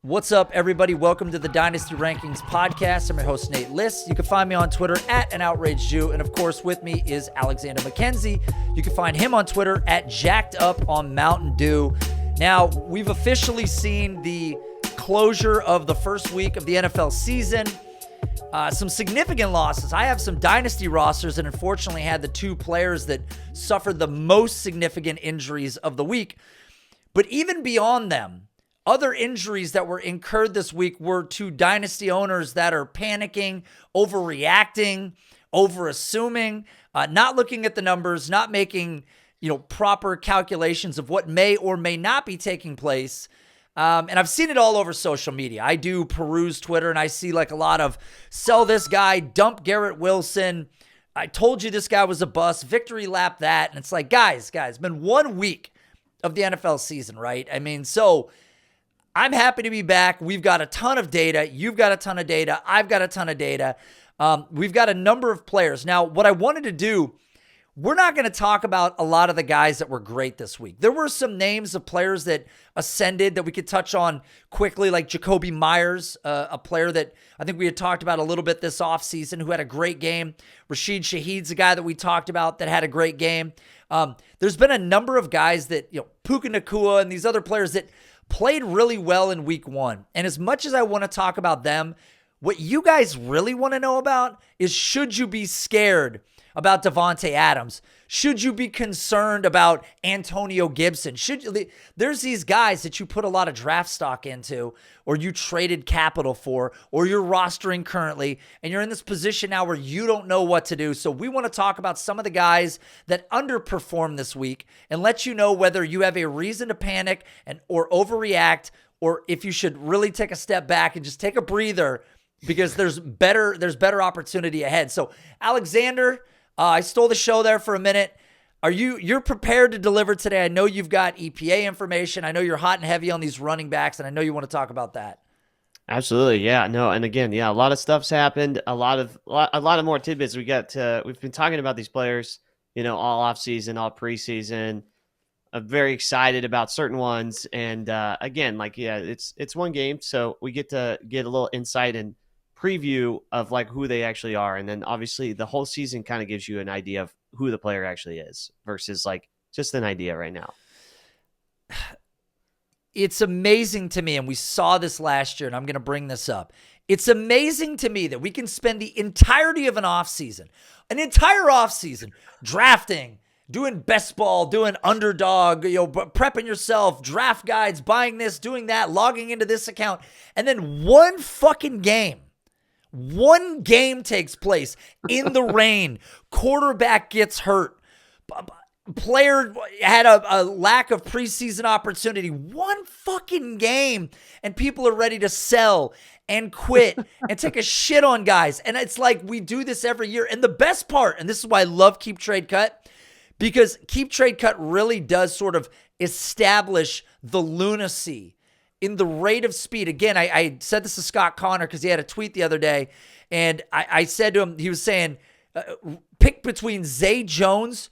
What's up, everybody? Welcome to the Dynasty Rankings podcast. I'm your host, Nate Liss. You can find me on Twitter at An Outraged Jew. And of course, with me is Alexander MacKenzie. You can find him on Twitter at Jacked Up on Mountain Dew. Now, we've officially seen the closure of the first week of the NFL season. Some significant losses. I have some dynasty rosters and unfortunately had the two players that suffered the most significant injuries of the week. But even beyond them, other injuries that were incurred this week were to dynasty owners that are panicking, overreacting, overassuming, not looking at the numbers, not making, proper calculations of what may or may not be taking place. And I've seen it all over social media. I do peruse Twitter and I see like a lot of sell this guy, dump Garrett Wilson. I told you this guy was a bust, victory lap that. And it's like, guys, it's been 1 week of the NFL season, right? I mean, so I'm happy to be back. We've got a ton of data. You've got a ton of data. I've got a ton of data. We've got a number of players. Now, what I wanted to do, we're not going to talk about a lot of the guys that were great this week. There were some names of players that ascended that we could touch on quickly, like Jacoby Myers, a player that I think we had talked about a little bit this offseason who had a great game. Rashid Shaheed's a guy that we talked about that had a great game. There's been a number of guys that, Puka Nacua and these other players that played really well in week one. And as much as I want to talk about them, what you guys really want to know about is, should you be scared about Davante Adams? Should you be concerned about Antonio Gibson? There's these guys that you put a lot of draft stock into, or you traded capital for, or you're rostering currently, and you're in this position now where you don't know what to do. So we want to talk about some of the guys that underperformed this week and let you know whether you have a reason to panic or overreact, or if you should really take a step back and just take a breather, because there's better opportunity ahead. So Alexander, I stole the show there for a minute. You're prepared to deliver today? I know you've got EPA information. I know you're hot and heavy on these running backs, and I know you want to talk about that. Absolutely, yeah, no, and again, a lot of stuff's happened. A lot of more tidbits. We've been talking about these players, all off season, all preseason. I'm very excited about certain ones, and again, it's one game, so we get to get a little insight and preview of who they actually are, and then obviously the whole season kind of gives you an idea of who the player actually is versus just an idea right now. It's amazing to me, and we saw this last year, and I'm going to bring this up. It's amazing to me that we can spend the entirety of an entire offseason drafting, doing best ball, doing underdog, prepping yourself, draft guides, buying this, doing that, logging into this account, and then one game takes place in the rain. Quarterback gets hurt. Player had a lack of preseason opportunity. One fucking game, and people are ready to sell and quit and take a shit on guys. And it's like we do this every year. And the best part, and this is why I love Keep Trade Cut, because Keep Trade Cut really does sort of establish the lunacy in the rate of speed. Again, I said this to Scott Connor because he had a tweet the other day, and I said to him, he was saying, pick between Zay Jones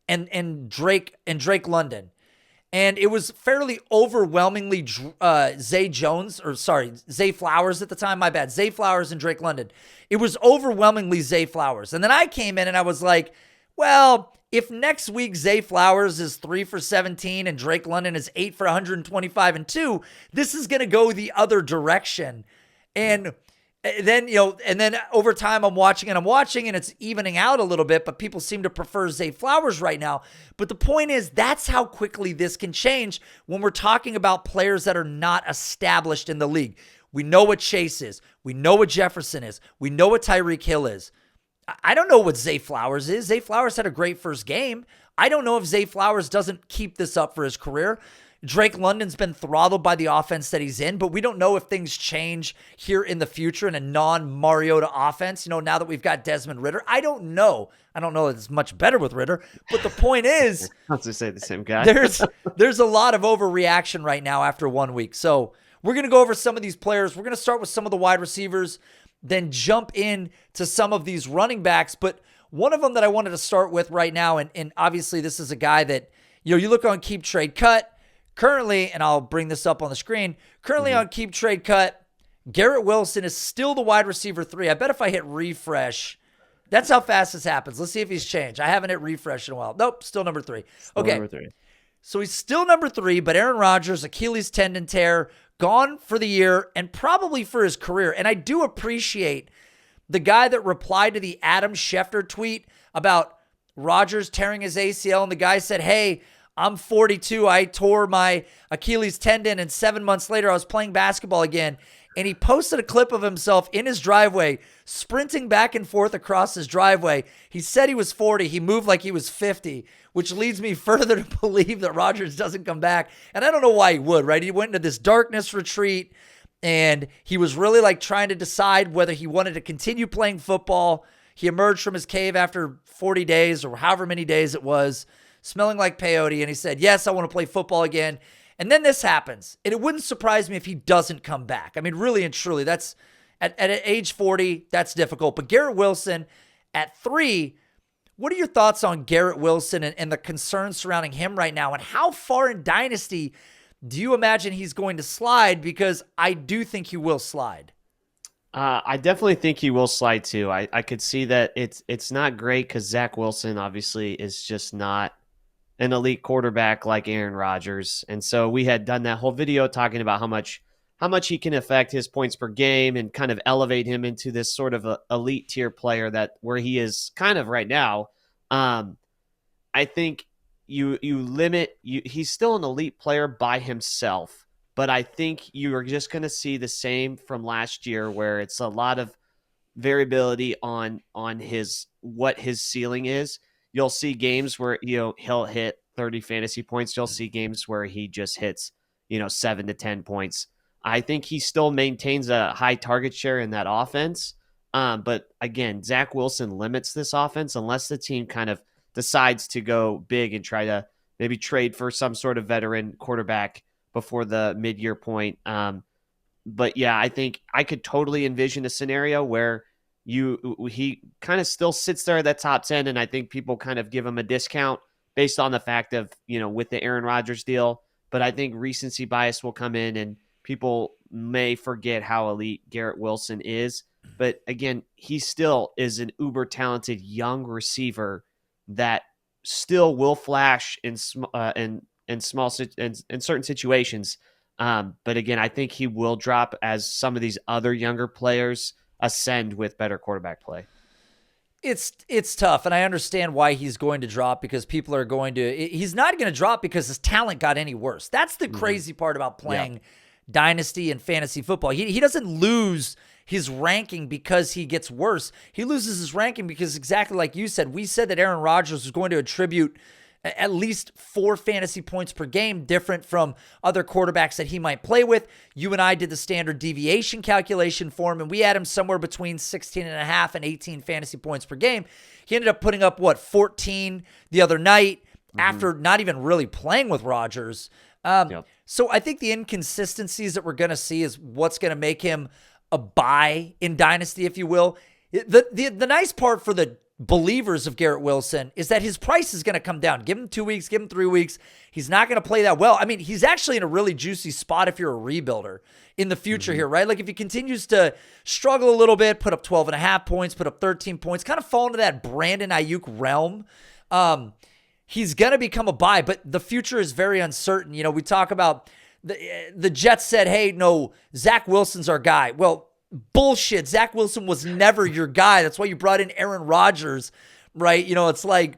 and Drake London. And it was fairly overwhelmingly Zay Flowers at the time. My bad. Zay Flowers and Drake London. It was overwhelmingly Zay Flowers. And then I came in and I was like, well, if next week Zay Flowers is 3 for 17 and Drake London is 8 for 125 and 2, this is going to go the other direction. And then, and then over time I'm watching and it's evening out a little bit, but people seem to prefer Zay Flowers right now. But the point is, that's how quickly this can change when we're talking about players that are not established in the league. We know what Chase is. We know what Jefferson is. We know what Tyreek Hill is. I don't know what Zay Flowers is. Zay Flowers had a great first game. I don't know if Zay Flowers doesn't keep this up for his career. Drake London's been throttled by the offense that he's in, but we don't know if things change here in the future in a non-Mariota offense, now that we've got Desmond Ridder. I don't know that it's much better with Ridder, but the point is, I was to say the same guy. there's a lot of overreaction right now after 1 week. So we're going to go over some of these players. We're going to start with some of the wide receivers, then jump in to some of these running backs. But one of them that I wanted to start with right now, and obviously this is a guy that, you look on Keep Trade Cut, Currently, and I'll bring this up on the screen, currently on Keep Trade Cut, Garrett Wilson is still the wide receiver 3. I bet if I hit refresh, that's how fast this happens. Let's see if he's changed. I haven't hit refresh in a while. Nope, still number 3. Okay. Number 3. So he's still number 3, but Aaron Rodgers, Achilles tendon tear, gone for the year and probably for his career. And I do appreciate the guy that replied to the Adam Schefter tweet about Rodgers tearing his ACL. And the guy said, hey, I'm 42. I tore my Achilles tendon, and 7 months later, I was playing basketball again. And he posted a clip of himself in his driveway, sprinting back and forth across his driveway. He said he was 40. He moved like he was 50, which leads me further to believe that Rodgers doesn't come back. And I don't know why he would, right? He went into this darkness retreat, and he was really like trying to decide whether he wanted to continue playing football. He emerged from his cave after 40 days or however many days it was, smelling like peyote, and he said, yes, I want to play football again. And then this happens, and it wouldn't surprise me if he doesn't come back. I mean, really and truly, that's at age 40, that's difficult. But Garrett Wilson at 3, what are your thoughts on Garrett Wilson and the concerns surrounding him right now? And how far in Dynasty do you imagine he's going to slide? Because I do think he will slide. I definitely think he will slide too. I could see that it's not great because Zach Wilson obviously is just not an elite quarterback like Aaron Rodgers. And so we had done that whole video talking about how much he can affect his points per game and kind of elevate him into this sort of a elite tier player that where he is kind of right now. I think he's still an elite player by himself, but I think you are just going to see the same from last year where it's a lot of variability on what his ceiling is. You'll see games where he'll hit 30 fantasy points. You'll see games where he just hits 7 to 10 points. I think he still maintains a high target share in that offense. But again, Zach Wilson limits this offense unless the team kind of decides to go big and try to maybe trade for some sort of veteran quarterback before the mid-year point. But yeah, I think I could totally envision a scenario where he kind of still sits there at that top 10, and I think people kind of give him a discount based on the fact of, with the Aaron Rodgers deal. But I think recency bias will come in, and people may forget how elite Garrett Wilson is. But again, he still is an uber talented young receiver that still will flash in certain situations. But again, I think he will drop as some of these other younger players ascend with better quarterback play. It's tough, and I understand why he's going to drop, because people are going to. He's not going to drop because his talent got any worse. That's the crazy part about playing Dynasty and fantasy football. He doesn't lose his ranking because he gets worse. He loses his ranking because, exactly like you said, we said that Aaron Rodgers was going to attribute at least 4 fantasy points per game, different from other quarterbacks that he might play with. You and I did the standard deviation calculation for him, and we had him somewhere between 16.5 and 18 fantasy points per game. He ended up putting up, 14 the other night after not even really playing with Rodgers. So I think the inconsistencies that we're going to see is what's going to make him a buy in Dynasty, if you will. The nice part for the believers of Garrett Wilson is that his price is going to come down. Give him 2 weeks, give him 3 weeks. He's not going to play that well. I mean, he's actually in a really juicy spot if you're a rebuilder in the future here, right? Like if he continues to struggle a little bit, put up 12.5 points, put up 13 points, kind of fall into that Brandon Ayuk realm, he's going to become a buy, but the future is very uncertain. We talk about the Jets said, hey, no, Zach Wilson's our guy. Well, bullshit. Zach Wilson was never your guy. That's why you brought in Aaron Rodgers, right? It's like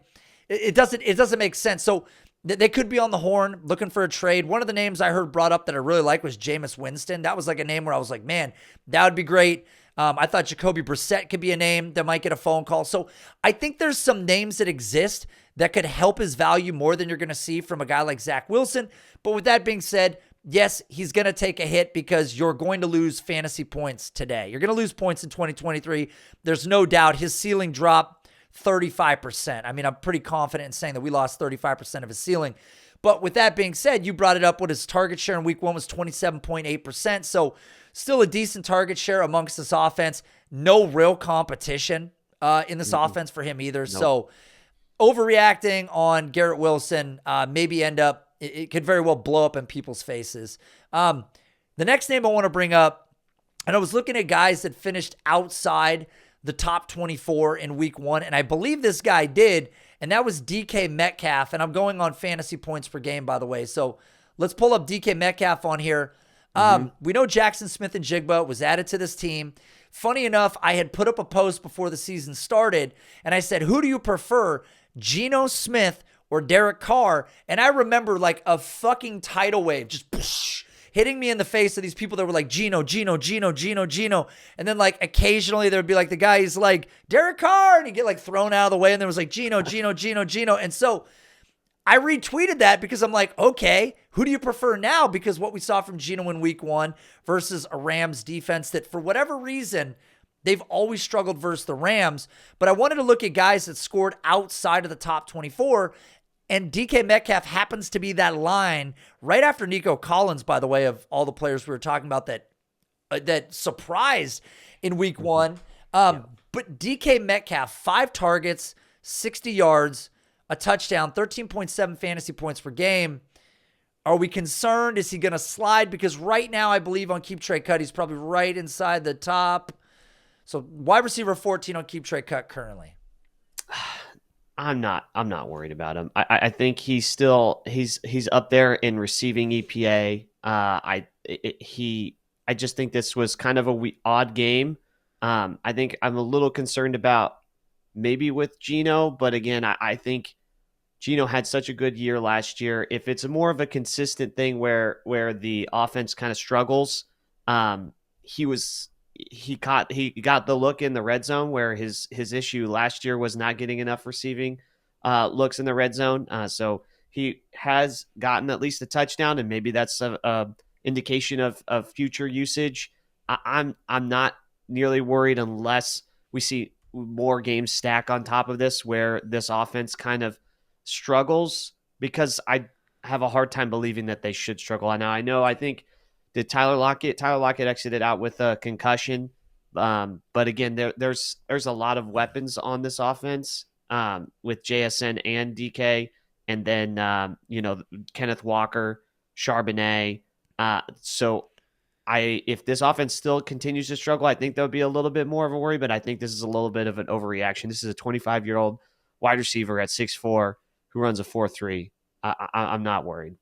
it doesn't make sense. So they could be on the horn looking for a trade. One of the names I heard brought up that I really like was Jameis Winston. That was like a name where I was like, man, that would be great. I thought Jacoby Brissett could be a name that might get a phone call. So I think there's some names that exist that could help his value more than you're going to see from a guy like Zach Wilson. But with that being said, yes, he's going to take a hit because you're going to lose fantasy points today. You're going to lose points in 2023. There's no doubt. His ceiling dropped 35%. I mean, I'm pretty confident in saying that we lost 35% of his ceiling. But with that being said, you brought it up. What his target share in week 1 was 27.8%. So still a decent target share amongst this offense. No real competition in this offense for him either. Nope. So overreacting on Garrett Wilson, maybe end up it could very well blow up in people's faces. The next name I want to bring up, and I was looking at guys that finished outside the top 24 in week 1, and I believe this guy did, and that was DK Metcalf, and I'm going on fantasy points per game, by the way. So let's pull up DK Metcalf on here. We know Jackson Smith-Njigba was added to this team. Funny enough, I had put up a post before the season started, and I said, who do you prefer, Geno Smith or Derek Carr? And I remember like a fucking tidal wave just hitting me in the face of these people that were like, Geno. And then like occasionally there would be like the guy who's like, Derek Carr, and he'd get like thrown out of the way, and there was like Geno. And so I retweeted that because I'm like, okay, who do you prefer now? Because what we saw from Geno in week 1 versus a Rams defense that for whatever reason, they've always struggled versus the Rams. But I wanted to look at guys that scored outside of the top 24, and DK Metcalf happens to be that line right after Nico Collins, by the way, of all the players we were talking about that surprised in week 1. But DK Metcalf, 5 targets, 60 yards, a touchdown, 13.7 fantasy points per game. Are we concerned? Is he going to slide? Because right now, I believe on Keep Trade Cut, he's probably right inside the top. So wide receiver 14 on Keep Trade Cut currently. I'm not worried about him. I think he's up there in receiving EPA. I just think this was kind of a odd game. I think I'm a little concerned about maybe with Geno, but again, I think Geno had such a good year last year. If it's more of a consistent thing where the offense kind of struggles, he got the look in the red zone where his issue last year was not getting enough receiving looks in the red zone. So he has gotten at least a touchdown, and maybe that's a indication of future usage. I'm not nearly worried unless we see more games stack on top of this where this offense kind of struggles, because I have a hard time believing that they should struggle. I think did Tyler Lockett exited out with a concussion. But again, there's a lot of weapons on this offense with JSN and DK, and then Kenneth Walker, Charbonnet. So if this offense still continues to struggle, I think there'll be a little bit more of a worry. But I think this is a little bit of an overreaction. This is a 25-year-old wide receiver at 6'4" who runs a 4.3. I'm not worried.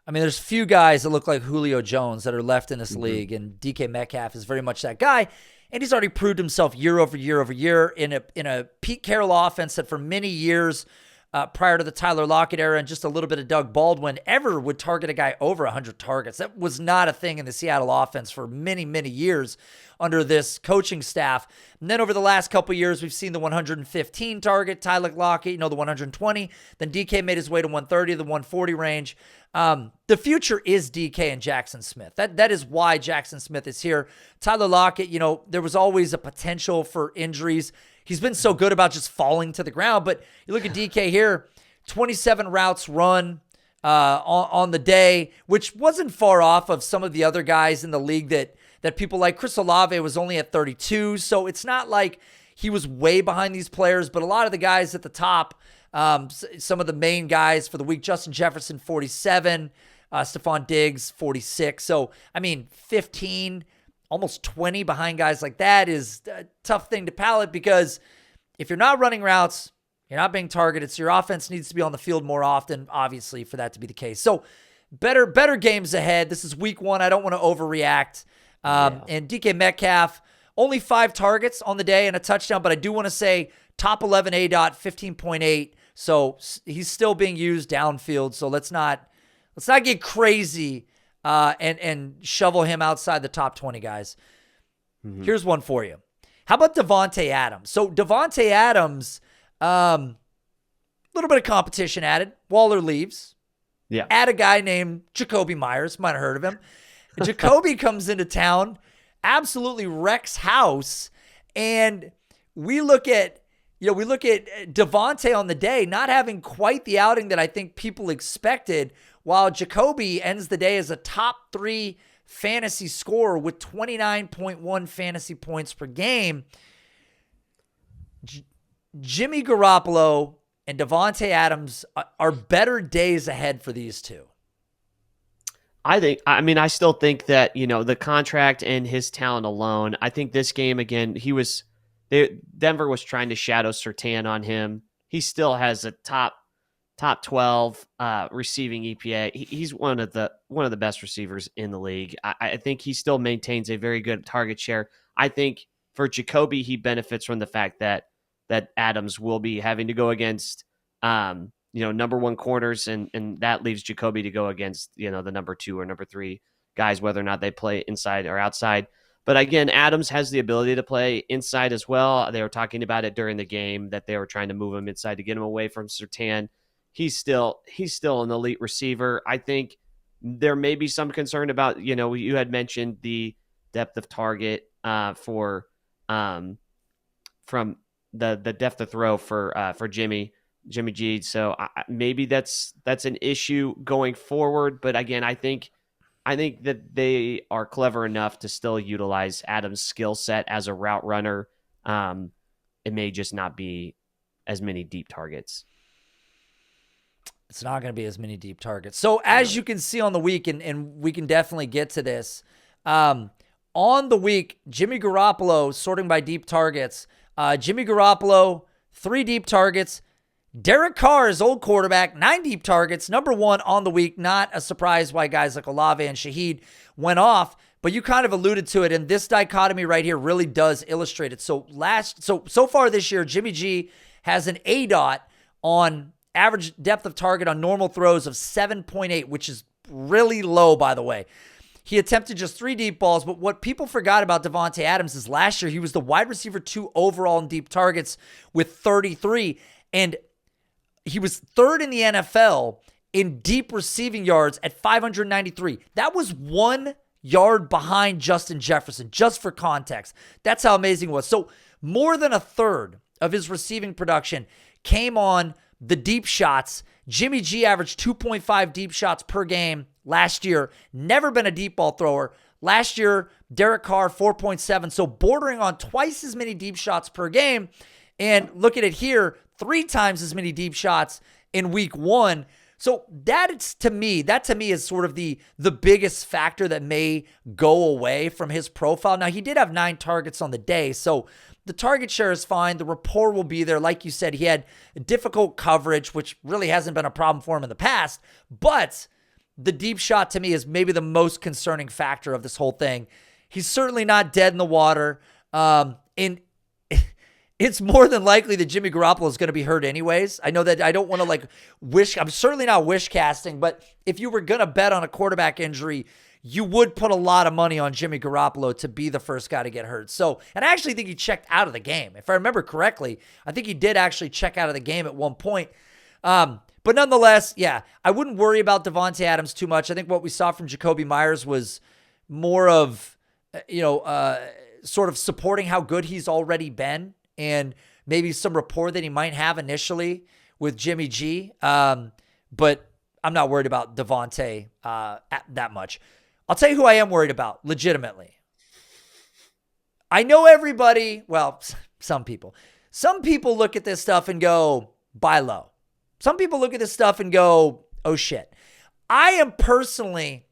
I mean, there's few guys that look like Julio Jones that are left in this league, and DK Metcalf is very much that guy. And he's already proved himself year over year in a Pete Carroll offense that for many years prior to the Tyler Lockett era and just a little bit of Doug Baldwin ever would target a guy over 100 targets. That was not a thing in the Seattle offense for many, many years under this coaching staff. And then over the last couple of years, we've seen the 115 target, Tyler Lockett, the 120. Then DK made his way to 130, the 140 range. The future is DK and Jackson Smith. That is why Jackson Smith is here. Tyler Lockett, there was always a potential for injuries. He's been so good about just falling to the ground. But you look at DK here, 27 routes run on the day, which wasn't far off of some of the other guys in the league that people like. Chris Olave was only at 32, so it's not like he was way behind these players. But a lot of the guys at the top, some of the main guys for the week, Justin Jefferson, 47, Stephon Diggs, 46. So, 15, almost 20 behind guys like that is a tough thing to palate, because if you're not running routes, you're not being targeted, so your offense needs to be on the field more often, obviously, for that to be the case. So better games ahead. This is week 1. I don't want to overreact. And DK Metcalf, only 5 targets on the day and a touchdown, but I do want to say top 11 ADOT, 15.8. So he's still being used downfield. So let's not get crazy and shovel him outside the top 20 guys. Mm-hmm. Here's one for you. How about Davante Adams? So Davante Adams, little bit of competition added. Waller leaves. Yeah. Add a guy named Jacoby Myers. Might have heard of him. Jacoby comes into town, absolutely wrecks house, and we look at Davante on the day not having quite the outing that I think people expected, while Jacoby ends the day as a top 3 fantasy scorer with 29.1 fantasy points per game. Jimmy Garoppolo and Davante Adams are better days ahead for these two. I still think that, the contract and his talent alone, I think this game, again, Denver was trying to shadow Surtain on him. He still has a top 12 receiving EPA. He's one of the best receivers in the league. I think he still maintains a very good target share. I think for Jacoby, he benefits from the fact that Adams will be having to go against number one corners, and that leaves Jacoby to go against, the number 2 or number 3 guys, whether or not they play inside or outside. But again, Adams has the ability to play inside as well. They were talking about it during the game that they were trying to move him inside to get him away from Surtain. He's still an elite receiver. I think there may be some concern about, you had mentioned the depth of target from the depth of throw for Jimmy G. So maybe that's an issue going forward. But again, I think that they are clever enough to still utilize Adams' skill set as a route runner. It may just not be as many deep targets. It's not going to be as many deep targets. So as you can see on the week, and we can definitely get to this, on the week, Jimmy Garoppolo, sorting by deep targets, Jimmy Garoppolo, 3 deep targets. Derek Carr, his old quarterback, 9 deep targets, number 1 on the week. Not a surprise why guys like Olave and Shaheed went off, but you kind of alluded to it, and this dichotomy right here really does illustrate it. So far this year, Jimmy G has an ADOT on average depth of target on normal throws of 7.8, which is really low, by the way. He attempted just 3 deep balls, but what people forgot about Davante Adams is last year he was the wide receiver 2 overall in deep targets with 33, and he was 3rd in the NFL in deep receiving yards at 593. That was 1 yard behind Justin Jefferson, just for context. That's how amazing it was. So more than a third of his receiving production came on the deep shots. Jimmy G averaged 2.5 deep shots per game last year. Never been a deep ball thrower. Last year, Derek Carr, 4.7. So bordering on twice as many deep shots per game. And look at it here, 3 times as many deep shots in week 1. So that to me is sort of the biggest factor that may go away from his profile. Now, he did have 9 targets on the day, so the target share is fine. The rapport will be there. Like you said, he had difficult coverage, which really hasn't been a problem for him in the past. But the deep shot to me is maybe the most concerning factor of this whole thing. He's certainly not dead in the water. And it's more than likely that Jimmy Garoppolo is going to be hurt anyways. I know that I don't want to wish. I'm certainly not wish casting, but if you were going to bet on a quarterback injury, you would put a lot of money on Jimmy Garoppolo to be the first guy to get hurt. So, and I actually think he checked out of the game. If I remember correctly, I think he did actually check out of the game at one point. But nonetheless, yeah, I wouldn't worry about Davante Adams too much. I think what we saw from Jacoby Myers was more of, sort of supporting how good he's already been and maybe some rapport that he might have initially with Jimmy G. But I'm not worried about Davante that much. I'll tell you who I am worried about, legitimately. I know everybody, well, some people look at this stuff and go, buy low. Some people look at this stuff and go, oh shit. I am personally,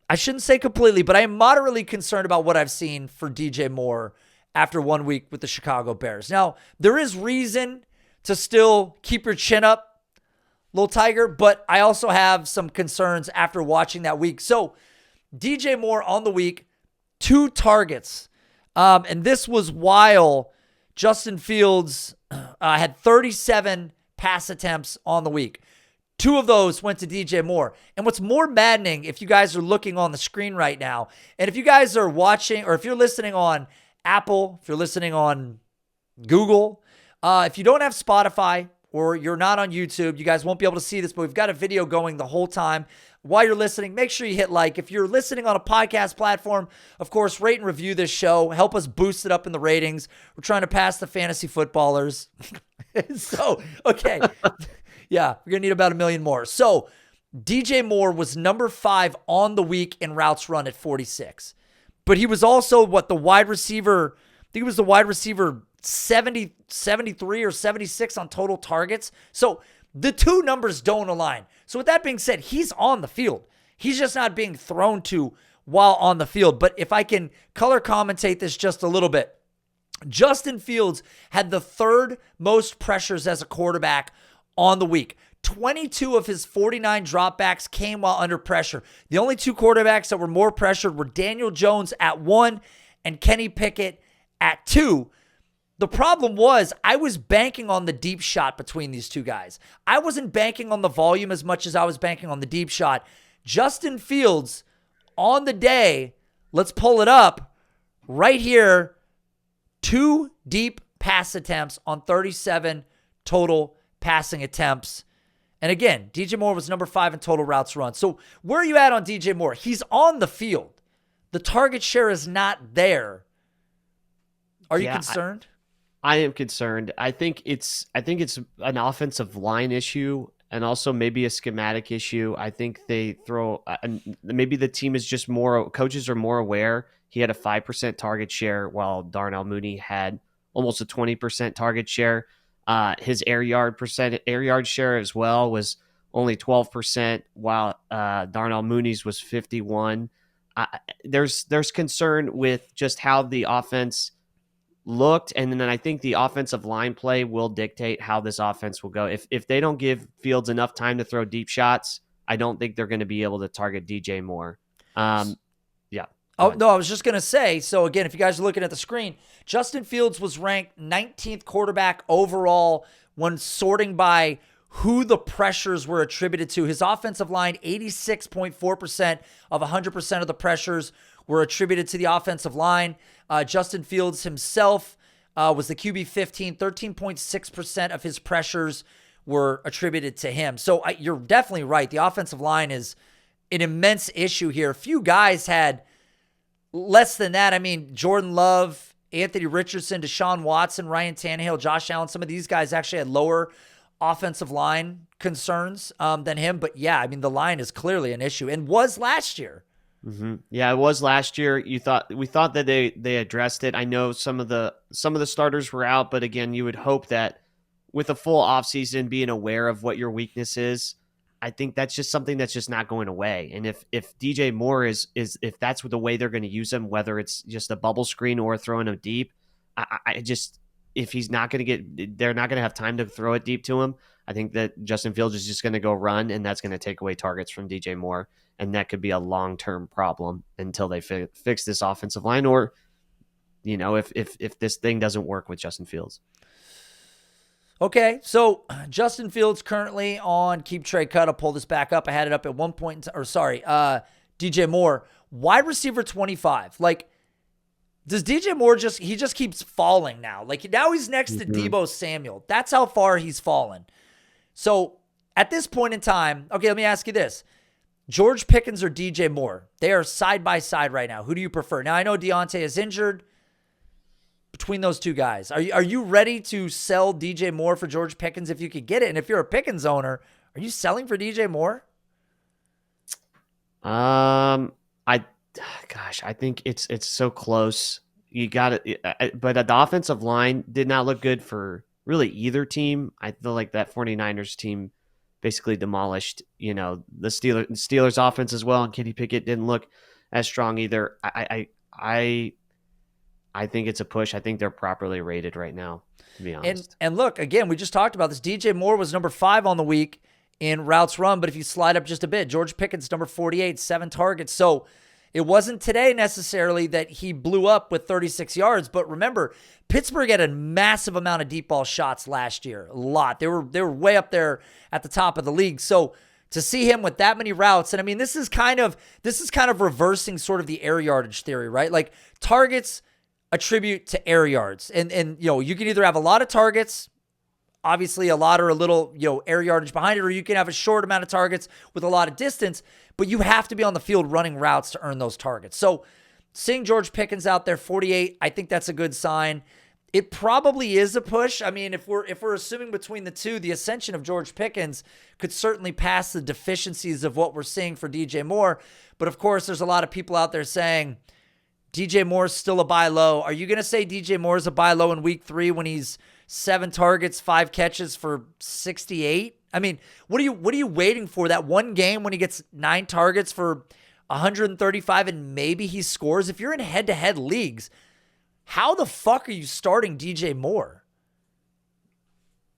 I shouldn't say completely, but I am moderately concerned about what I've seen for DJ Moore after 1 week with the Chicago Bears. Now, there is reason to still keep your chin up, little tiger, but I also have some concerns after watching that week. So, DJ Moore on the week, 2 targets. And this was while Justin Fields had 37 pass attempts on the week. 2 of those went to DJ Moore. And what's more maddening, if you guys are looking on the screen right now, and if you guys are watching, or if you're listening on Apple, if you're listening on Google, if you don't have Spotify or you're not on YouTube, you guys won't be able to see this, but we've got a video going the whole time. While you're listening, make sure you hit like. If you're listening on a podcast platform, of course, rate and review this show. Help us boost it up in the ratings. We're trying to pass the fantasy footballers. So, okay. Yeah, we're going to need about 1 million more. So, DJ Moore was number 5 on the week in routes run at 46. But he was also the wide receiver, I think he was the wide receiver 73 or 76 on total targets. So the two numbers don't align. So with that being said, he's on the field. He's just not being thrown to while on the field. But if I can color commentate this just a little bit, Justin Fields had the third most pressures as a quarterback on the week. 22 of his 49 dropbacks came while under pressure. The only two quarterbacks that were more pressured were Daniel Jones at 1 and Kenny Pickett at 2. The problem was I was banking on the deep shot between these two guys. I wasn't banking on the volume as much as I was banking on the deep shot. Justin Fields on the day, let's pull it up right here, 2 deep pass attempts on 37 total passing attempts. And again, DJ Moore was number 5 in total routes run. So where are you at on DJ Moore? He's on the field. The target share is not there. Are you concerned? I am concerned. I think it's an offensive line issue and also maybe a schematic issue. I think they throw maybe the team is just coaches are more aware. He had a 5% target share while Darnell Mooney had almost a 20% target share. His air yard share as well was only 12%, while Darnell Mooney's was 51%. There's concern with just how the offense looked, and then I think the offensive line play will dictate how this offense will go. If they don't give Fields enough time to throw deep shots, I don't think they're going to be able to target DJ Moore. Yeah. Oh, no, I was just going to say, so again, if you guys are looking at the screen, Justin Fields was ranked 19th quarterback overall when sorting by who the pressures were attributed to. His offensive line, 86.4% of 100% of the pressures were attributed to the offensive line. Justin Fields himself was the QB 15, 13.6% of his pressures were attributed to him. So you're definitely right. The offensive line is an immense issue here. A few guys had less than that. I mean, Jordan Love, Anthony Richardson, Deshaun Watson, Ryan Tannehill, Josh Allen, some of these guys actually had lower offensive line concerns than him. But yeah, I mean, the line is clearly an issue and was last year. Mm-hmm. Yeah, it was last year. We thought that they addressed it. I know some of the starters were out, but again, you would hope that with a full offseason, being aware of what your weakness is, I think that's just something that's just not going away. And if DJ Moore is if that's the way they're going to use him, whether it's just a bubble screen or throwing him deep, if he's not going to they're not going to have time to throw it deep to him. I think that Justin Fields is just going to go run, and that's going to take away targets from DJ Moore, and that could be a long-term problem until they fix this offensive line, or if this thing doesn't work with Justin Fields. Okay, so Justin Fields currently on Keep Trade Cut. I'll pull this back up. I had it up at one point. DJ Moore, wide receiver 25. Like, does DJ Moore just keeps falling now? Like, now he's next to Deebo Samuel. That's how far he's fallen. So at this point in time, okay, let me ask you this. George Pickens or DJ Moore? They are side by side right now. Who do you prefer? Now, I know Deontay is injured. Between those two guys, are you ready to sell DJ Moore for George Pickens if you could get it? And if you're a Pickens owner, are you selling for DJ Moore? I think it's so close. You got it, but the offensive line did not look good for really either team. I feel like that 49ers team basically demolished, the Steelers offense as well, and Kenny Pickett didn't look as strong either. I think it's a push. I think they're properly rated right now, to be honest. And look, again, we just talked about this. DJ Moore was number 5 on the week in routes run, but if you slide up just a bit, George Pickens, number 48, 7 targets. So it wasn't today necessarily that he blew up with 36 yards, but remember, Pittsburgh had a massive amount of deep ball shots last year. A lot. They were way up there at the top of the league. So to see him with that many routes, and I mean, this is kind of reversing sort of the air yardage theory, right? Like, targets attribute to air yards. And you can either have a lot of targets, obviously a lot or a little, air yardage behind it, or you can have a short amount of targets with a lot of distance, but you have to be on the field running routes to earn those targets. So seeing George Pickens out there, 48, I think that's a good sign. It probably is a push. I mean, if we're assuming between the two, the ascension of George Pickens could certainly pass the deficiencies of what we're seeing for DJ Moore. But of course, there's a lot of people out there saying DJ Moore's still a buy low. Are you going to say DJ Moore's a buy low in week 3 when he's 7 targets, 5 catches for 68? I mean, what are you waiting for? That one game when he gets 9 targets for 135 and maybe he scores? If you're in head-to-head leagues, how the fuck are you starting DJ Moore?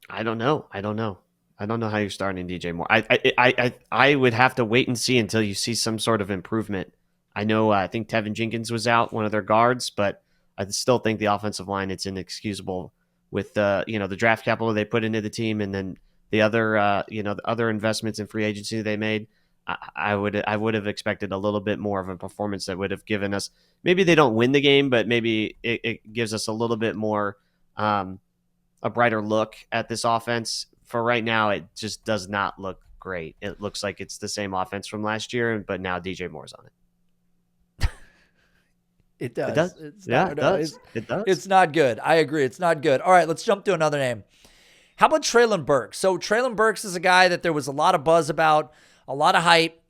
I don't know how you're starting DJ Moore. I would have to wait and see until you see some sort of improvement. I know I think Tevin Jenkins was out, one of their guards, but I still think the offensive line, it's inexcusable with the draft capital they put into the team and then the other investments in free agency they made. I would have expected a little bit more of a performance that would have given us, maybe they don't win the game, but maybe it gives us a little bit more a brighter look at this offense. For right now, it just does not look great. It looks like it's the same offense from last year, but now DJ Moore's on it. It does. It does. It does. It does. It's not good. I agree. It's not good. All right, let's jump to another name. How about Treylon Burks? So Treylon Burks is a guy that there was a lot of buzz about, a lot of hype.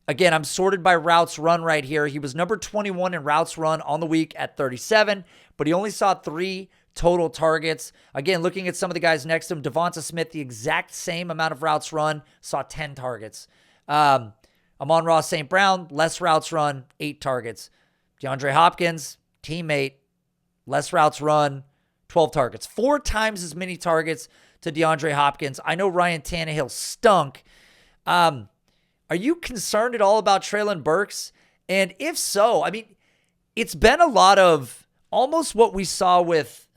Again, I'm sorted by routes run right here. He was number 21 in routes run on the week at 37, but he only saw 3 total targets. Again, looking at some of the guys next to him, Devonta Smith, the exact same amount of routes run, saw 10 targets. Amon-Ra St. Brown, less routes run, 8 targets. DeAndre Hopkins, teammate, less routes run, 12 targets. 4 times as many targets to DeAndre Hopkins. I know Ryan Tannehill stunk. Are you concerned at all about Treylon Burks? And if so, I mean, it's been a lot of almost what we saw with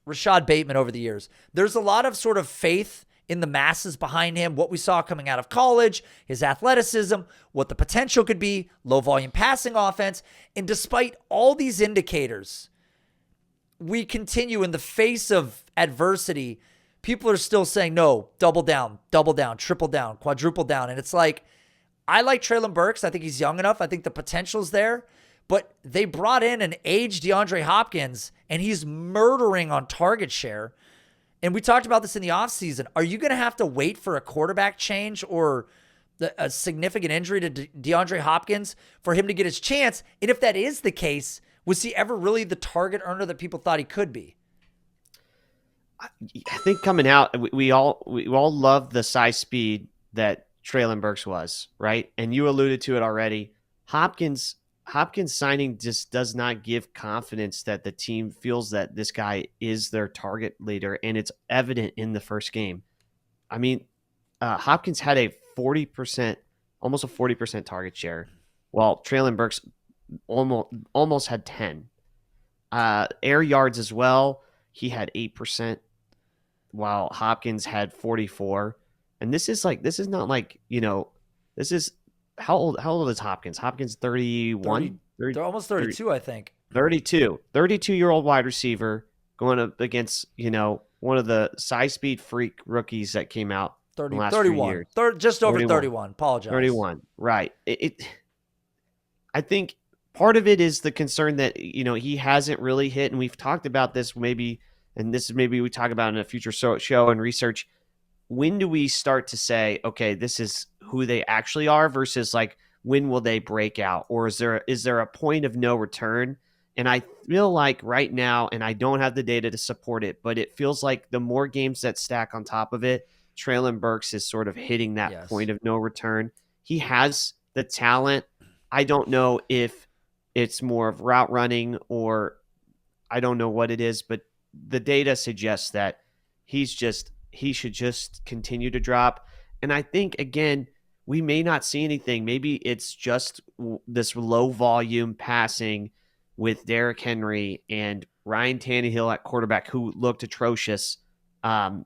Rashad Bateman over the years. There's a lot of sort of faith in the masses behind him, what we saw coming out of college, his athleticism, what the potential could be, low volume passing offense. And despite all these indicators, we continue in the face of adversity. People are still saying, no, double down, triple down, quadruple down. And it's like, I like Treylon Burks. I think he's young enough. I think the potential's there. But they brought in an aged DeAndre Hopkins, and he's murdering on target share. And we talked about this in the offseason. Are you going to have to wait for a quarterback change or a significant injury to DeAndre Hopkins for him to get his chance? And if that is the case, was he ever really the target earner that people thought he could be? I think coming out, we all love the size speed that Treylon Burks was, right? And you alluded to it already. Hopkins signing just does not give confidence that the team feels that this guy is their target leader, and it's evident in the first game. I mean, Hopkins had a 40%, almost a 40% target share, while Treylon Burks almost had 10. Air yards as well, he had 8%, while Hopkins had 44. And this is not like, this is how old is Hopkins? Hopkins 31? They're almost 32, I think. 32-year-old wide receiver going up against, one of the size speed freak rookies that came out in the last 31. few years. Just over 31. Apologize. 31. Right. I think part of it is the concern that, he hasn't really hit, and we've talked about this maybe, and this is maybe we talk about in a future show and research. When do we start to say, okay, this is who they actually are versus like, when will they break out? Or is there a point of no return? And I feel like right now, and I don't have the data to support it, but it feels like the more games that stack on top of it, Treylon Burks is sort of hitting that point of no return. He has the talent. I don't know if it's more of route running or I don't know what it is, but the data suggests that he should just continue to drop. And I think, again, we may not see anything. Maybe it's just this low volume passing with Derrick Henry and Ryan Tannehill at quarterback, who looked atrocious on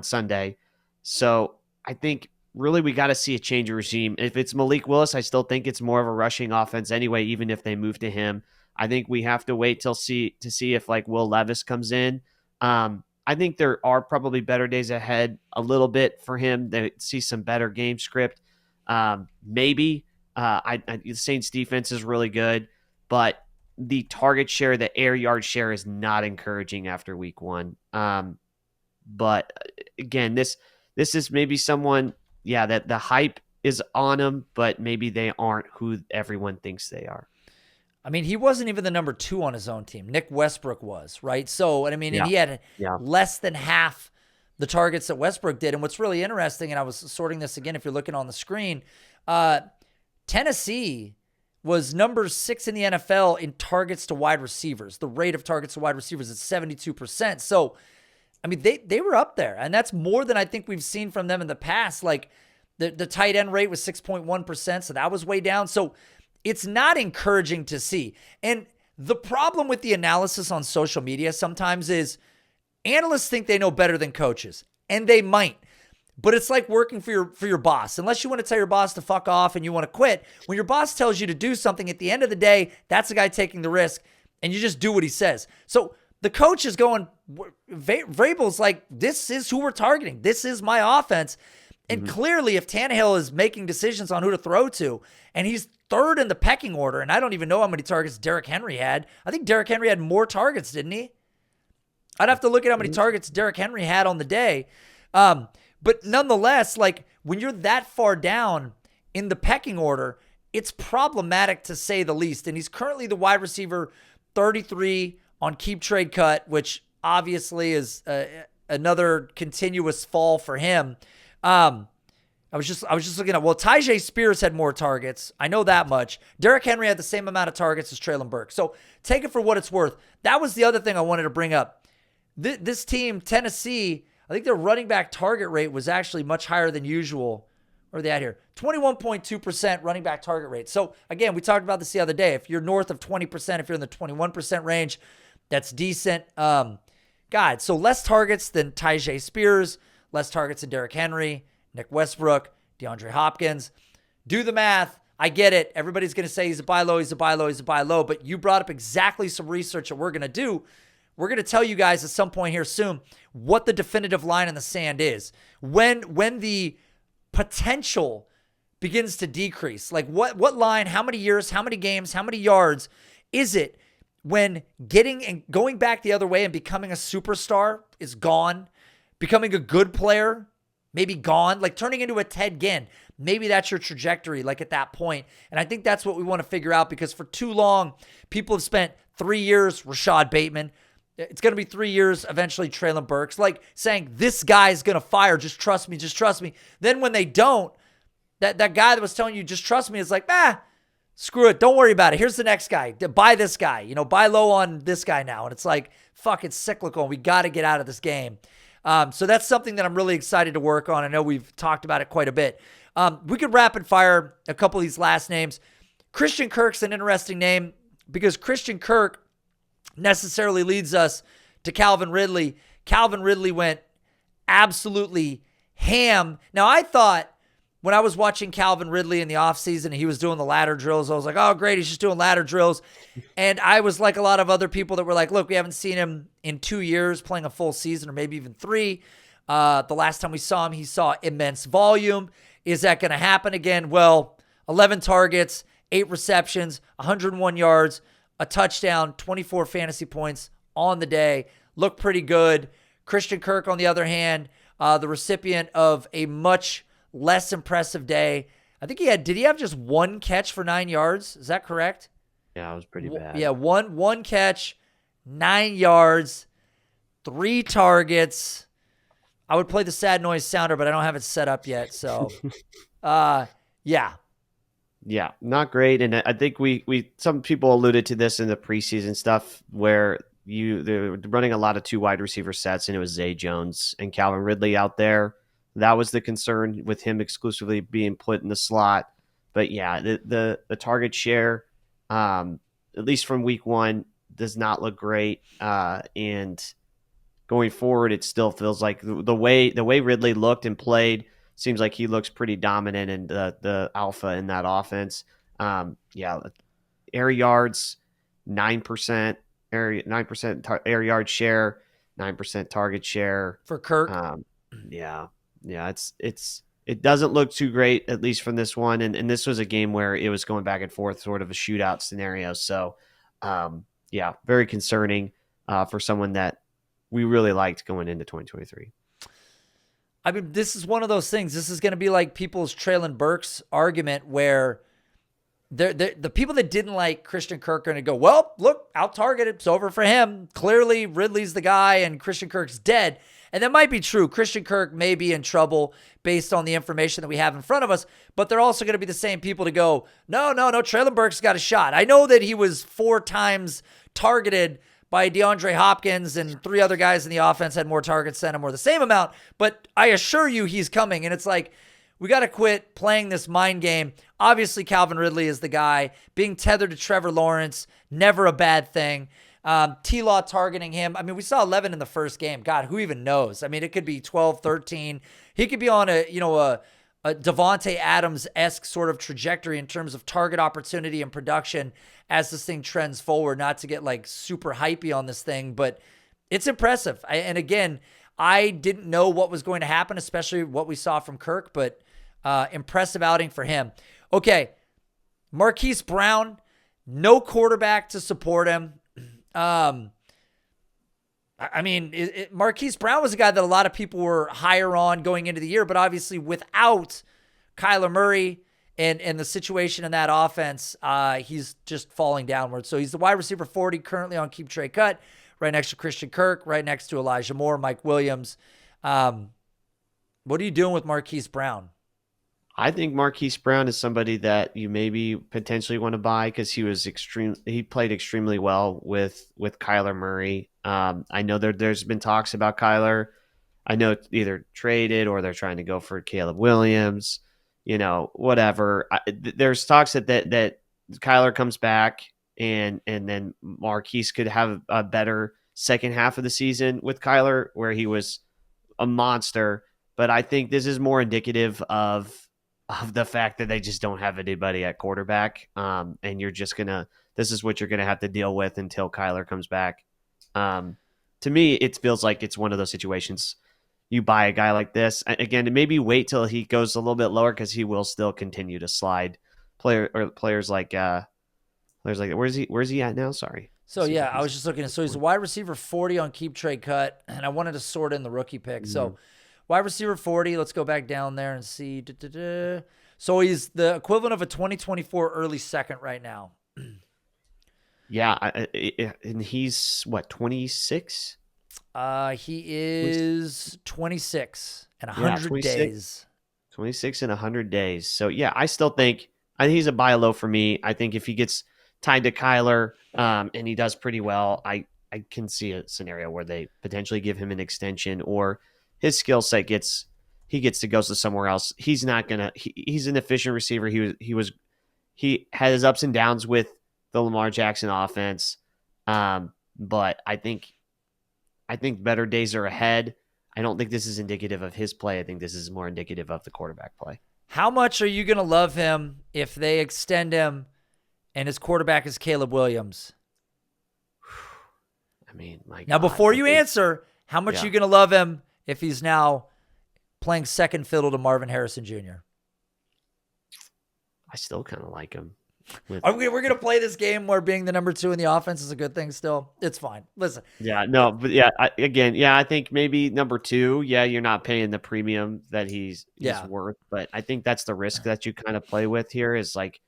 Sunday. So I think really we got to see a change of regime. If it's Malik Willis, I still think it's more of a rushing offense anyway, even if they move to him. I think we have to wait to see if like Will Levis comes in. I think there are probably better days ahead a little bit for him. They see some better game script. Maybe the Saints defense is really good, but the target share, the air yard share is not encouraging after week 1. But again, this is maybe someone, that the hype is on them, but maybe they aren't who everyone thinks they are. I mean, he wasn't even the number 2 on his own team. Nick Westbrook was, right? So, and I mean, and he had less than half the targets that Westbrook did. And what's really interesting, and I was sorting this again if you're looking on the screen, Tennessee was number 6 in the NFL in targets to wide receivers. The rate of targets to wide receivers is 72%. So, I mean, they were up there, and that's more than I think we've seen from them in the past. Like the tight end rate was 6.1%, so that was way down. So it's not encouraging to see. And the problem with the analysis on social media sometimes is analysts think they know better than coaches, and they might. But it's like working for your boss. Unless you want to tell your boss to fuck off and you want to quit, when your boss tells you to do something, at the end of the day, that's the guy taking the risk, and you just do what he says. So the coach is going, Vrabel's like, this is who we're targeting. This is my offense. And clearly, if Tannehill is making decisions on who to throw to, and he's 3rd in the pecking order, and I don't even know how many targets Derrick Henry had. I think Derrick Henry had more targets, didn't he? I'd have to look at how many targets Derrick Henry had on the day. But nonetheless, like when you're that far down in the pecking order, it's problematic to say the least. And he's currently the wide receiver 33 on Keep Trade Cut, which obviously is another continuous fall for him. I was just looking at, well, Tyjae Spears had more targets. I know that much. Derrick Henry had the same amount of targets as Treylon Burks. So take it for what it's worth. That was the other thing I wanted to bring up. This team, Tennessee, I think their running back target rate was actually much higher than usual. Where are they at here? 21.2% running back target rate. So again, we talked about this the other day. If you're north of 20%, if you're in the 21% range, that's decent. God, so less targets than Tyjae Spears, less targets than Derrick Henry, Nick Westbrook, DeAndre Hopkins. Do the math. I get it. Everybody's going to say he's a buy low, he's a buy low, he's a buy low. But you brought up exactly some research that we're going to do. We're going to tell you guys at some point here soon what the definitive line in the sand is. When the potential begins to decrease. Like what line, how many years, how many games, how many yards is it when getting and going back the other way and becoming a superstar is gone? Becoming a good player, maybe gone, like turning into a Ted Ginn. Maybe that's your trajectory, like at that point. And I think that's what we want to figure out, because for too long, people have spent 3 years, Rachaad Bateman. It's going to be 3 years, eventually Treylon Burks, like saying, this guy's going to fire, just trust me, just trust me. Then when they don't, that guy that was telling you, just trust me, is like, screw it, don't worry about it. Here's the next guy. Buy this guy, buy low on this guy now. And it's like, fuck, it's cyclical. We got to get out of this game. So that's something that I'm really excited to work on. I know we've talked about it quite a bit. We could rapid fire a couple of these last names. Christian Kirk's an interesting name because Christian Kirk necessarily leads us to Calvin Ridley. Calvin Ridley went absolutely ham. Now, I thought when I was watching Calvin Ridley in the offseason and he was doing the ladder drills, I was like, oh, great, he's just doing ladder drills. And I was like a lot of other people that were like, look, we haven't seen him in 2 years playing a full season, or maybe even 3. The last time we saw him, he saw immense volume. Is that going to happen again? Well, 11 targets, 8 receptions, 101 yards, a touchdown, 24 fantasy points on the day. Looked pretty good. Christian Kirk, on the other hand, the recipient of a much less impressive day. I think did he have just 1 catch for 9 yards? Is that correct? Yeah, it was pretty bad. Yeah, one catch, 9 yards, 3 targets. I would play the sad noise sounder, but I don't have it set up yet. So, yeah. Yeah, not great. And I think we some people alluded to this in the preseason stuff where they're running a lot of 2 wide receiver sets, and it was Zay Jones and Calvin Ridley out there. That was the concern with him exclusively being put in the slot. But yeah, the target share, at least from week 1, does not look great. And going forward, it still feels like the way Ridley looked and played seems like he looks pretty dominant and the alpha in that offense. Air yards, 9%, air yard share, 9% target share for Kirk. It doesn't look too great, at least from this one. And this was a game where it was going back and forth, sort of a shootout scenario. So, very concerning for someone that we really liked going into 2023. I mean, this is one of those things. This is going to be like people's Treylon Burks argument where the people that didn't like Christian Kirk are going to go, well, look, out-targeted. It's over for him. Clearly, Ridley's the guy and Christian Kirk's dead. And that might be true. Christian Kirk may be in trouble based on the information that we have in front of us, but they're also going to be the same people to go, no, Treylon Burks got a shot. I know that he was 4 times targeted by DeAndre Hopkins and 3 other guys in the offense had more targets than him or the same amount, but I assure you he's coming. And it's like, we got to quit playing this mind game. Obviously, Calvin Ridley is the guy. Being tethered to Trevor Lawrence, never a bad thing. T-Law targeting him. I mean, we saw 11 in the first game. God, who even knows? I mean, it could be 12, 13. He could be on a Davante Adams-esque sort of trajectory in terms of target opportunity and production as this thing trends forward. Not to get like super hypey on this thing, but it's impressive. And again, I didn't know what was going to happen, especially what we saw from Kirk, but impressive outing for him. Okay, Marquise Brown, no quarterback to support him. I mean, Marquise Brown was a guy that a lot of people were higher on going into the year, but obviously without Kyler Murray and the situation in that offense, he's just falling downward. So he's the wide receiver 40 currently on Keep Trade Cut, right next to Christian Kirk, right next to Elijah Moore, Mike Williams. What are you doing with Marquise Brown? I think Marquise Brown is somebody that you maybe potentially want to buy because he played extremely well with Kyler Murray. I know there's been talks about Kyler. I know it's either traded or they're trying to go for Caleb Williams, whatever. There's talks that Kyler comes back and then Marquise could have a better second half of the season with Kyler where he was a monster. But I think this is more indicative of the fact that they just don't have anybody at quarterback. And this is what you're going to have to deal with until Kyler comes back. To me, it feels like it's one of those situations you buy a guy like this. Again, maybe wait till he goes a little bit lower because he will still continue to slide. Players like where's he at now? Sorry. So yeah, I was just looking at, so he's a wide receiver 40 on Keep Trade Cut, and I wanted to sort in the rookie pick. Mm-hmm. So wide receiver 40, let's go back down there and see. So he's the equivalent of a 2024 early second right now. Yeah, and he's what, 26? He is 26 and 100 days. 26 and 100 days. So yeah, I think he's a buy low for me. I think if he gets tied to Kyler and he does pretty well, I can see a scenario where they potentially give him an extension or his skill set gets to go to somewhere else. He's not gonna. He's an efficient receiver. He had his ups and downs with the Lamar Jackson offense, but I think better days are ahead. I don't think this is indicative of his play. I think this is more indicative of the quarterback play. How much are you gonna love him if they extend him and his quarterback is Caleb Williams? I mean, now before you answer, how much are you gonna love him if he's now playing second fiddle to Marvin Harrison Jr.? I still kind of like him. We're going to play this game where being the number 2 in the offense is a good thing still. It's fine. Listen. Yeah, no, but yeah, I think maybe number 2, you're not paying the premium that he's worth, but I think that's the risk that you kind of play with here is like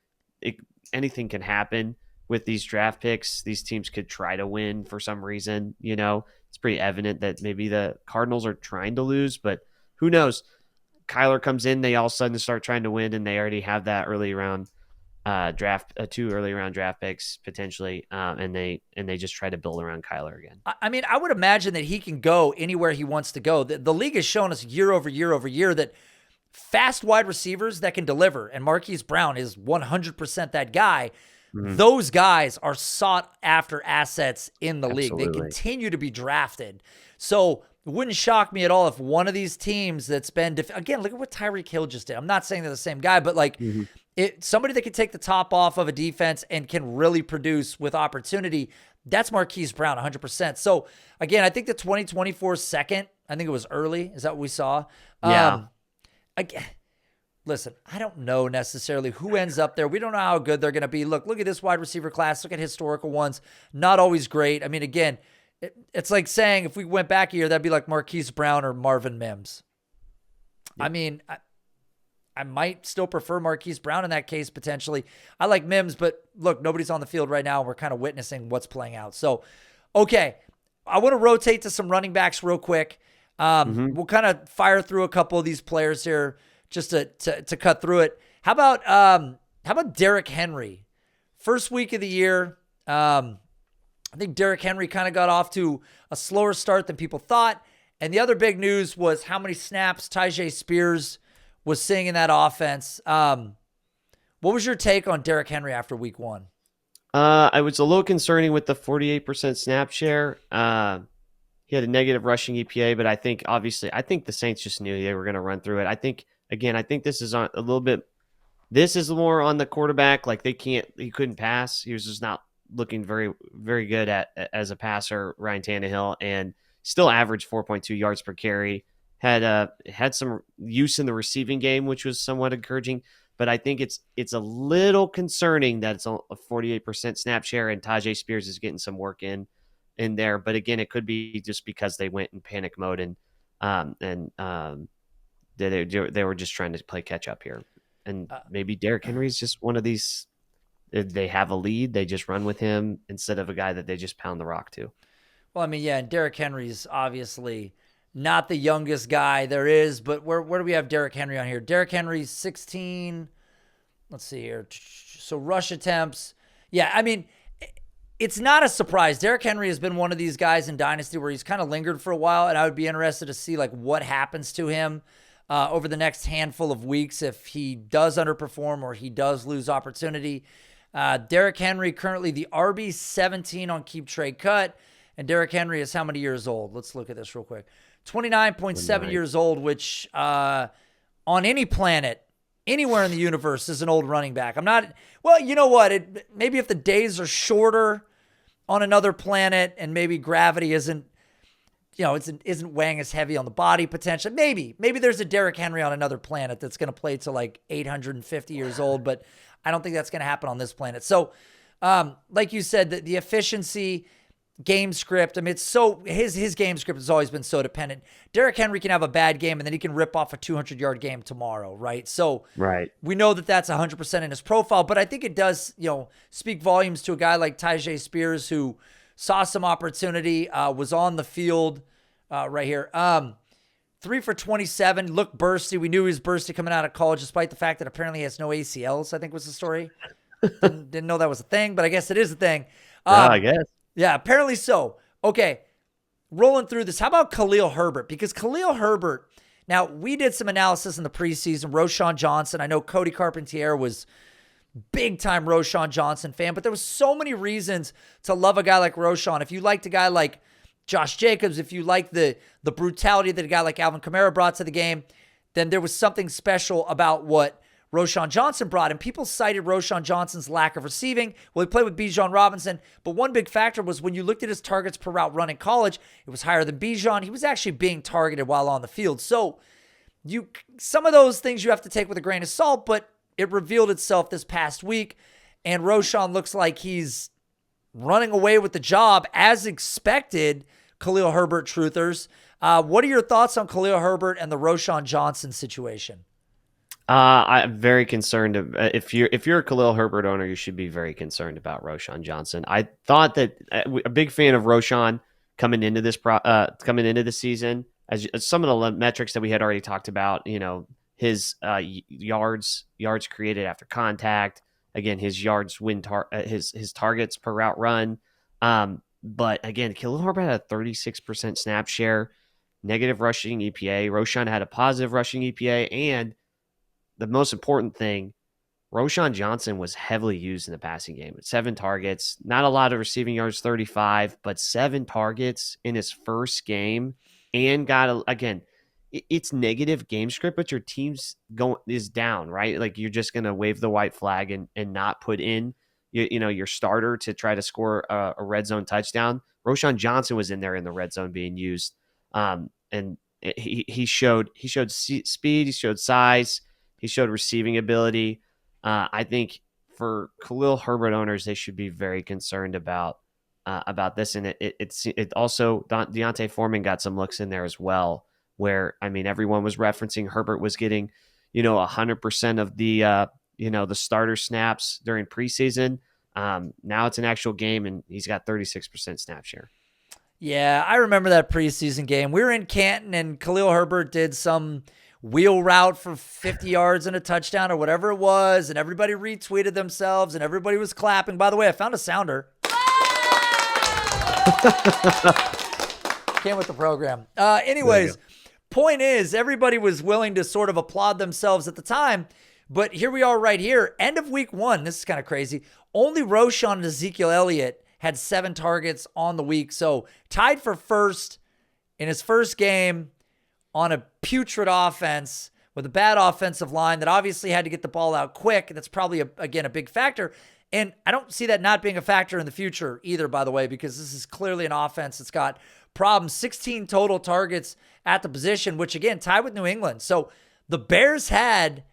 anything can happen with these draft picks. These teams could try to win for some reason, It's pretty evident that maybe the Cardinals are trying to lose, but who knows? Kyler comes in, they all of a sudden start trying to win, and they already have that early round draft, 2 early round draft picks potentially, and they just try to build around Kyler again. I mean, I would imagine that he can go anywhere he wants to go. The league has shown us year over year over year that fast wide receivers that can deliver, and Marquise Brown is 100% that guy. Mm-hmm. Those guys are sought after assets in the league. They continue to be drafted. So it wouldn't shock me at all if one of these teams that's been again, look at what Tyreek Hill just did. I'm not saying they're the same guy, but like somebody that can take the top off of a defense and can really produce with opportunity, that's Marquise Brown 100%. So again, I think the 2024 second, I think it was early. Is that what we saw? Yeah. Listen, I don't know necessarily who ends up there. We don't know how good they're going to be. Look at this wide receiver class. Look at historical ones. Not always great. I mean, again, it's like saying if we went back a year, that'd be like Marquise Brown or Marvin Mims. Yep. I mean, I might still prefer Marquise Brown in that case, potentially. I like Mims, but look, nobody's on the field right now. We're kind of witnessing what's playing out. So, okay, I want to rotate to some running backs real quick. We'll kind of fire through a couple of these players here just to cut through it. How about Derrick Henry? First week of the year, I think Derrick Henry kind of got off to a slower start than people thought. And the other big news was how many snaps Tyjae Spears was seeing in that offense. What was your take on Derrick Henry after week one? I was a little concerning with the 48% snap share. He had a negative rushing EPA, but I think the Saints just knew they were going to run through it. I think this is on a little bit. This is more on the quarterback. Like he couldn't pass. He was just not looking very, very good as a passer, Ryan Tannehill, and still averaged 4.2 yards per carry. Had some use in the receiving game, which was somewhat encouraging. But I think it's a little concerning that it's a 48% snap share and Tyjae Spears is getting some work in there. But again, it could be just because they went in panic mode and they were just trying to play catch up here. And maybe Derrick Henry's just one of these. If they have a lead, they just run with him instead of a guy that they just pound the rock to. Well, I mean, yeah, and Derrick Henry's obviously not the youngest guy there is, but where do we have Derrick Henry on here? Derrick Henry's 16. Let's see here. So rush attempts. Yeah, I mean, it's not a surprise. Derrick Henry has been one of these guys in Dynasty where he's kind of lingered for a while, and I would be interested to see like what happens to him over the next handful of weeks if he does underperform or he does lose opportunity. Derrick Henry currently the RB17 on Keep Trade Cut, and Derrick Henry is how many years old? Let's look at this real quick. 29.7 years old, which on any planet, anywhere in the universe is an old running back. Well, you know what? Maybe if the days are shorter on another planet and maybe gravity isn't weighing as heavy on the body potentially. Maybe there's a Derrick Henry on another planet that's going to play to like 850 years old, but I don't think that's going to happen on this planet. So, like you said, the efficiency, game script, I mean, it's so his game script has always been so dependent. Derrick Henry can have a bad game and then he can rip off a 200-yard game tomorrow, right? So we know that that's 100% in his profile, but I think it does, speak volumes to a guy like Tyjae Spears who saw some opportunity, was on the field right here. 3 for 27, looked bursty. We knew he was bursty coming out of college, despite the fact that apparently he has no ACLs, I think was the story. Didn't know that was a thing, but I guess it is a thing. I guess. Yeah, apparently so. Okay, rolling through this. How about Khalil Herbert? Because Khalil Herbert, now we did some analysis in the preseason. Roschon Johnson, I know Cody Carpentier was big-time Roschon Johnson fan, but there was so many reasons to love a guy like Roschon. If you liked a guy like Josh Jacobs, if you like the brutality that a guy like Alvin Kamara brought to the game, then there was something special about what Roschon Johnson brought. And people cited Roschon Johnson's lack of receiving. Well, he played with Bijan Robinson, but one big factor was when you looked at his targets per route run in college, it was higher than Bijan. He was actually being targeted while on the field. So some of those things you have to take with a grain of salt, but it revealed itself this past week, and Roschon looks like he's running away with the job as expected. Khalil Herbert truthers. What are your thoughts on Khalil Herbert and the Roschon Johnson situation? I'm very concerned. If you're a Khalil Herbert owner, you should be very concerned about Roschon Johnson. I thought that a big fan of Roschon coming into this season, as some of the metrics that we had already talked about. His yards created after contact. Again, his yards his targets per route run. But again, Khalil Herbert had a 36% snap share, negative rushing EPA. Roschon had a positive rushing EPA, and the most important thing, Roschon Johnson was heavily used in the passing game. 7 targets, not a lot of receiving yards, 35, but 7 targets in his first game, and it's negative game script, but your team's is down, right? Like you're just going to wave the white flag and not put in your starter to try to score a red zone touchdown. Roschon Johnson was in there in the red zone being used. And he showed speed, he showed size, he showed receiving ability. I think for Khalil Herbert owners, they should be very concerned about this. And it also, Deontay Foreman got some looks in there as well, where, everyone was referencing Herbert was getting, 100% of the the starter snaps during preseason. Now it's an actual game, and he's got 36% snap share. Yeah, I remember that preseason game. We were in Canton, and Khalil Herbert did some wheel route for 50 yards and a touchdown or whatever it was, and everybody retweeted themselves, and everybody was clapping. By the way, I found a sounder. Came with the program. Anyways, point is, everybody was willing to sort of applaud themselves at the time, but here we are right here, end of week 1. This is kind of crazy. Only Roschon and Ezekiel Elliott had 7 targets on the week, so tied for first in his first game on a putrid offense with a bad offensive line that obviously had to get the ball out quick. That's probably, again, a big factor. And I don't see that not being a factor in the future either, by the way, because this is clearly an offense that's got problems. 16 total targets at the position, which, again, tied with New England. So the Bears had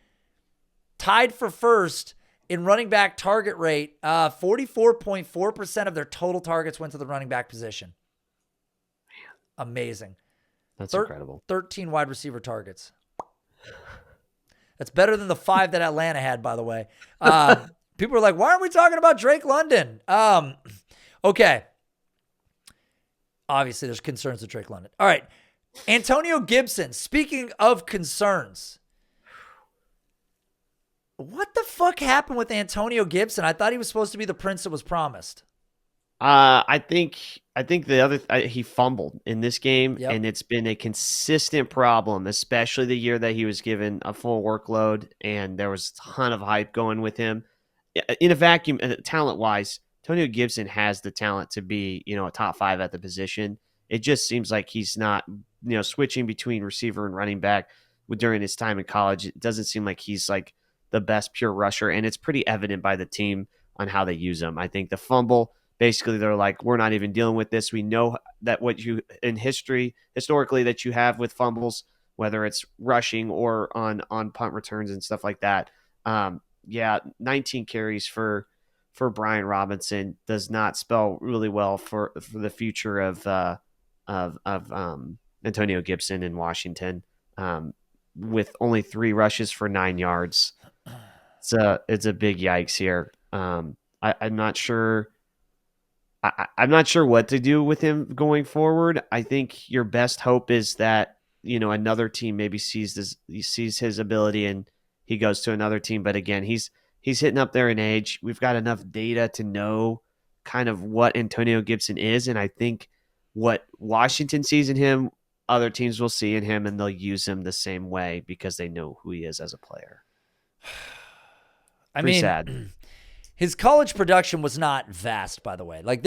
tied for first in running back target rate. 44.4% of their total targets went to the running back position. Amazing. That's incredible. 13 wide receiver targets. That's better than the 5 that Atlanta had, by the way. People are like, why aren't we talking about Drake London? Okay. Obviously, there's concerns with Drake London. All right. Antonio Gibson, speaking of concerns, what the fuck happened with Antonio Gibson? I thought he was supposed to be the prince that was promised. I think he fumbled in this game, and it's been a consistent problem, especially the year that he was given a full workload, and there was a ton of hype going with him. In a vacuum, talent-wise, Antonio Gibson has the talent to be, a top 5 at the position. It just seems like he's not, switching between receiver and running back during his time in college. It doesn't seem like he's like the best pure rusher, and it's pretty evident by the team on how they use him. I think the fumble, basically, they're like, we're not even dealing with this. We know that what you historically that you have with fumbles, whether it's rushing or on punt returns and stuff like that. 19 carries for Brian Robinson does not spell really well for the future of Antonio Gibson in Washington. With only 3 rushes for 9 yards, it's a big yikes here. I'm not sure. I'm not sure what to do with him going forward. I think your best hope is that, another team maybe sees his ability and he goes to another team. But again, he's hitting up there in age. We've got enough data to know kind of what Antonio Gibson is. And I think what Washington sees in him, other teams will see in him, and they'll use him the same way because they know who he is as a player. Pretty sad. His college production was not vast, by the way. Like,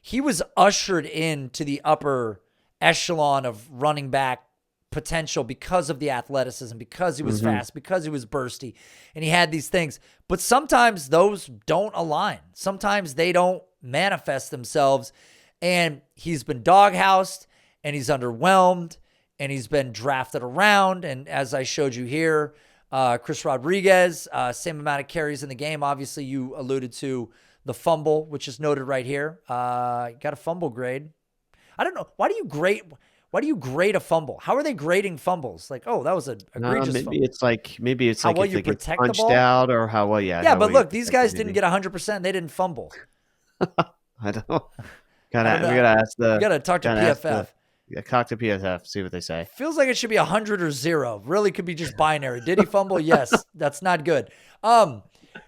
he was ushered into the upper echelon of running back potential because of the athleticism, because he was fast, because he was bursty, and he had these things. But sometimes those don't align. Sometimes they don't manifest themselves, and he's been doghoused, and he's underwhelmed, and he's been drafted around. And as I showed you here, Chris Rodriguez, same amount of carries in the game. Obviously, you alluded to the fumble, which is noted right here. Got a fumble grade. I don't know. Why do you grade a fumble? How are they grading fumbles? Like, oh, that was an egregious fumble. Maybe it's how like well if you they get protect the punched ball? out or how well, yeah. Yeah, but look, these guys didn't get 100%. They didn't fumble. I don't know. We gotta talk to PFF. Talk to PFF, see what they say. Feels like it should be 100 or 0. Really could be just binary. Did he fumble? Yes. That's not good.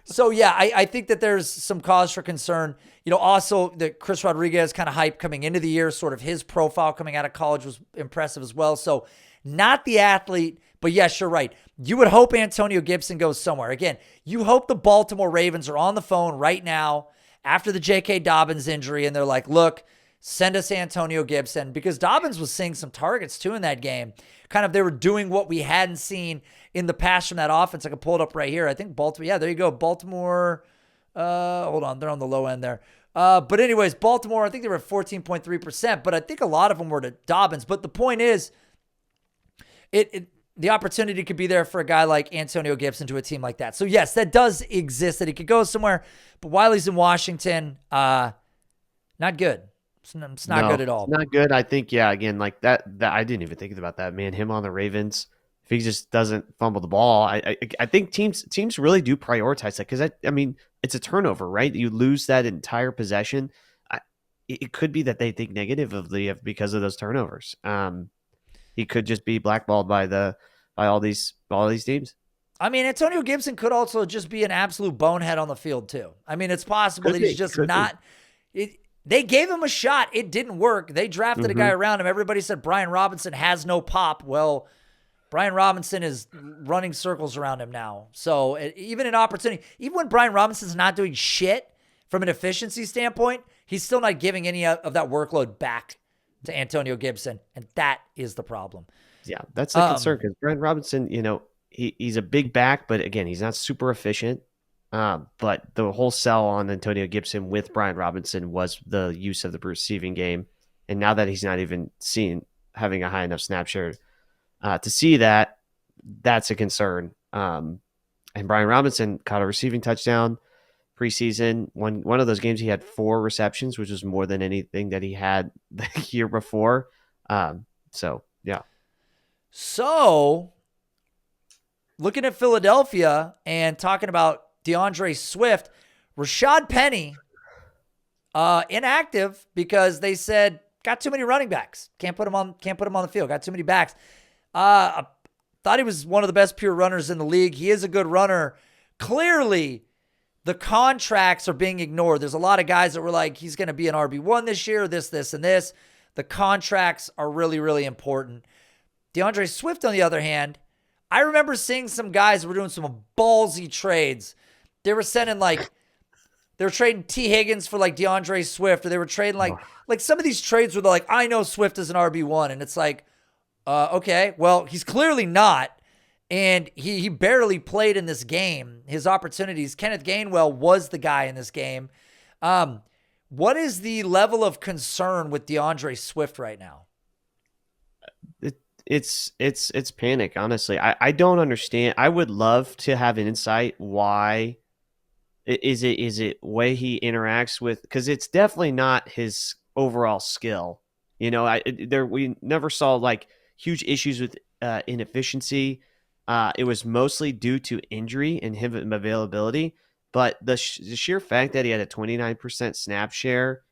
So yeah, I think that there's some cause for concern. Also that Chris Rodriguez kind of hype coming into the year, sort of his profile coming out of college was impressive as well. So not the athlete, but yes, you're right. You would hope Antonio Gibson goes somewhere. Again, you hope the Baltimore Ravens are on the phone right now after the J.K. Dobbins injury, and they're like, look, send us Antonio Gibson, because Dobbins was seeing some targets too in that game. Kind of they were doing what we hadn't seen in the past from that offense. I can pull it up right here. I think Baltimore. Yeah, there you go. Baltimore. Hold on. They're on the low end there. But anyways, Baltimore, I think they were at 14.3%, but I think a lot of them were to Dobbins. But the point is, the opportunity could be there for a guy like Antonio Gibson to a team like that. So yes, that does exist, that he could go somewhere. But while he's in Washington, not good. It's not good at all. Not good. I think, again, like that I didn't even think about that, man. Him on the Ravens, if he just doesn't fumble the ball. I think teams really do prioritize that, because I mean, it's a turnover, right? You lose that entire possession. It could be that they think negatively because of those turnovers. He could just be blackballed by all these teams. I mean, Antonio Gibson could also just be an absolute bonehead on the field too. I mean, it's possible that he's just not. They gave him a shot. It didn't work. They drafted a guy around him. Everybody said Brian Robinson has no pop. Well, Brian Robinson is running circles around him now. So even an opportunity, even when Brian Robinson's not doing shit from an efficiency standpoint, he's still not giving any of that workload back to Antonio Gibson. And that is the problem. Yeah, that's the concern, because Brian Robinson, he's a big back, but again, he's not super efficient. But the whole sell on Antonio Gibson with Brian Robinson was the use of the receiving game. And now that he's not even having a high enough snap share to see that, that's a concern. And Brian Robinson caught a receiving touchdown preseason. One of those games, he had 4 receptions, which was more than anything that he had the year before. So, yeah. So, looking at Philadelphia and talking about DAndre Swift, Rachaad Penny, inactive because they said got too many running backs. Can't put him on the field. Got too many backs. I thought he was one of the best pure runners in the league. He is a good runner. Clearly, the contracts are being ignored. There's a lot of guys that were like, he's going to be an RB1 this year, this, and this. The contracts are really, really important. DAndre Swift, on the other hand, I remember seeing some guys that were doing some ballsy trades. They were trading T. Higgins for like DAndre Swift, or they were trading like some of these trades where they're like, I know Swift is an RB1. And it's like, okay, well, he's clearly not. And he barely played in this game. His opportunities, Kenneth Gainwell was the guy in this game. What is the level of concern with DAndre Swift right now? It's panic, honestly. I don't understand. I would love to have an insight. Why is it way he interacts with? Because it's definitely not his overall skill. We never saw like huge issues with inefficiency. It was mostly due to injury and him availability. But the sheer fact that he had a 29% snap share,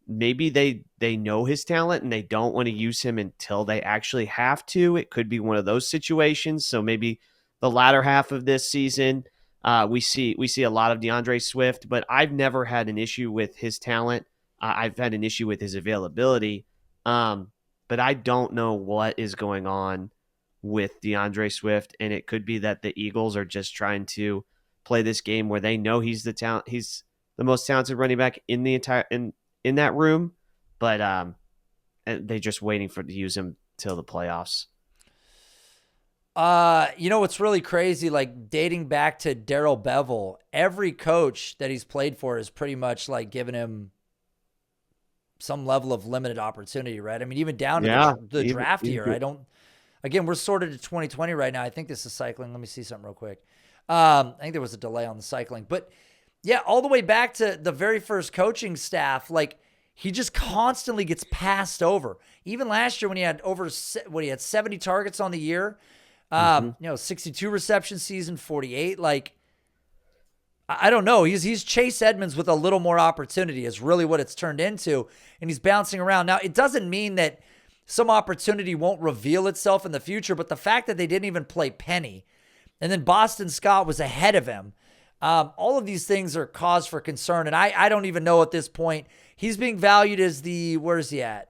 maybe they know his talent and they don't want to use him until they actually have to. It could be one of those situations. So maybe the latter half of this season, we see a lot of DAndre Swift, but I've never had an issue with his talent. I've had an issue with his availability. But I don't know what is going on with DAndre Swift, and it could be that the Eagles are just trying to play this game where they know he's the most talented running back in the entire in that room, but they're just waiting to use him till the playoffs. What's really crazy, like dating back to Darrell Bevel, every coach that he's played for is pretty much like giving him some level of limited opportunity, right? I mean, even down to the draft year. Again, we're sorted to 2020 right now. I think this is cycling. Let me see something real quick. I think there was a delay on the cycling, but yeah, all the way back to the very first coaching staff, like he just constantly gets passed over. Even last year when he had he had 70 targets on the year, 62 reception season, 48. Like, I don't know. He's Chase Edmonds with a little more opportunity is really what it's turned into. And he's bouncing around. Now, it doesn't mean that some opportunity won't reveal itself in the future, but the fact that they didn't even play Penny, and then Boston Scott was ahead of him, all of these things are cause for concern. And I don't even know at this point. He's being valued as where's he at?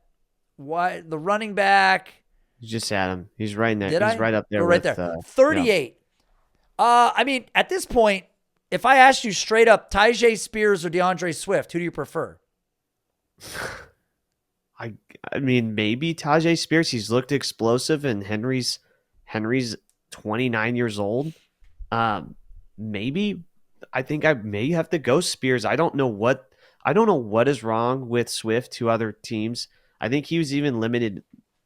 What, the running back? You just had him. He's right in there. He's right up there. Right there. 38. Yeah. I mean, at this point, if I asked you straight up, Tyjae Spears or DAndre Swift, who do you prefer? I mean, maybe Tyjae Spears. He's looked explosive, and Henry's 29 years old. Maybe I think I may have to go Spears. I don't know what is wrong with Swift to other teams. I think he was even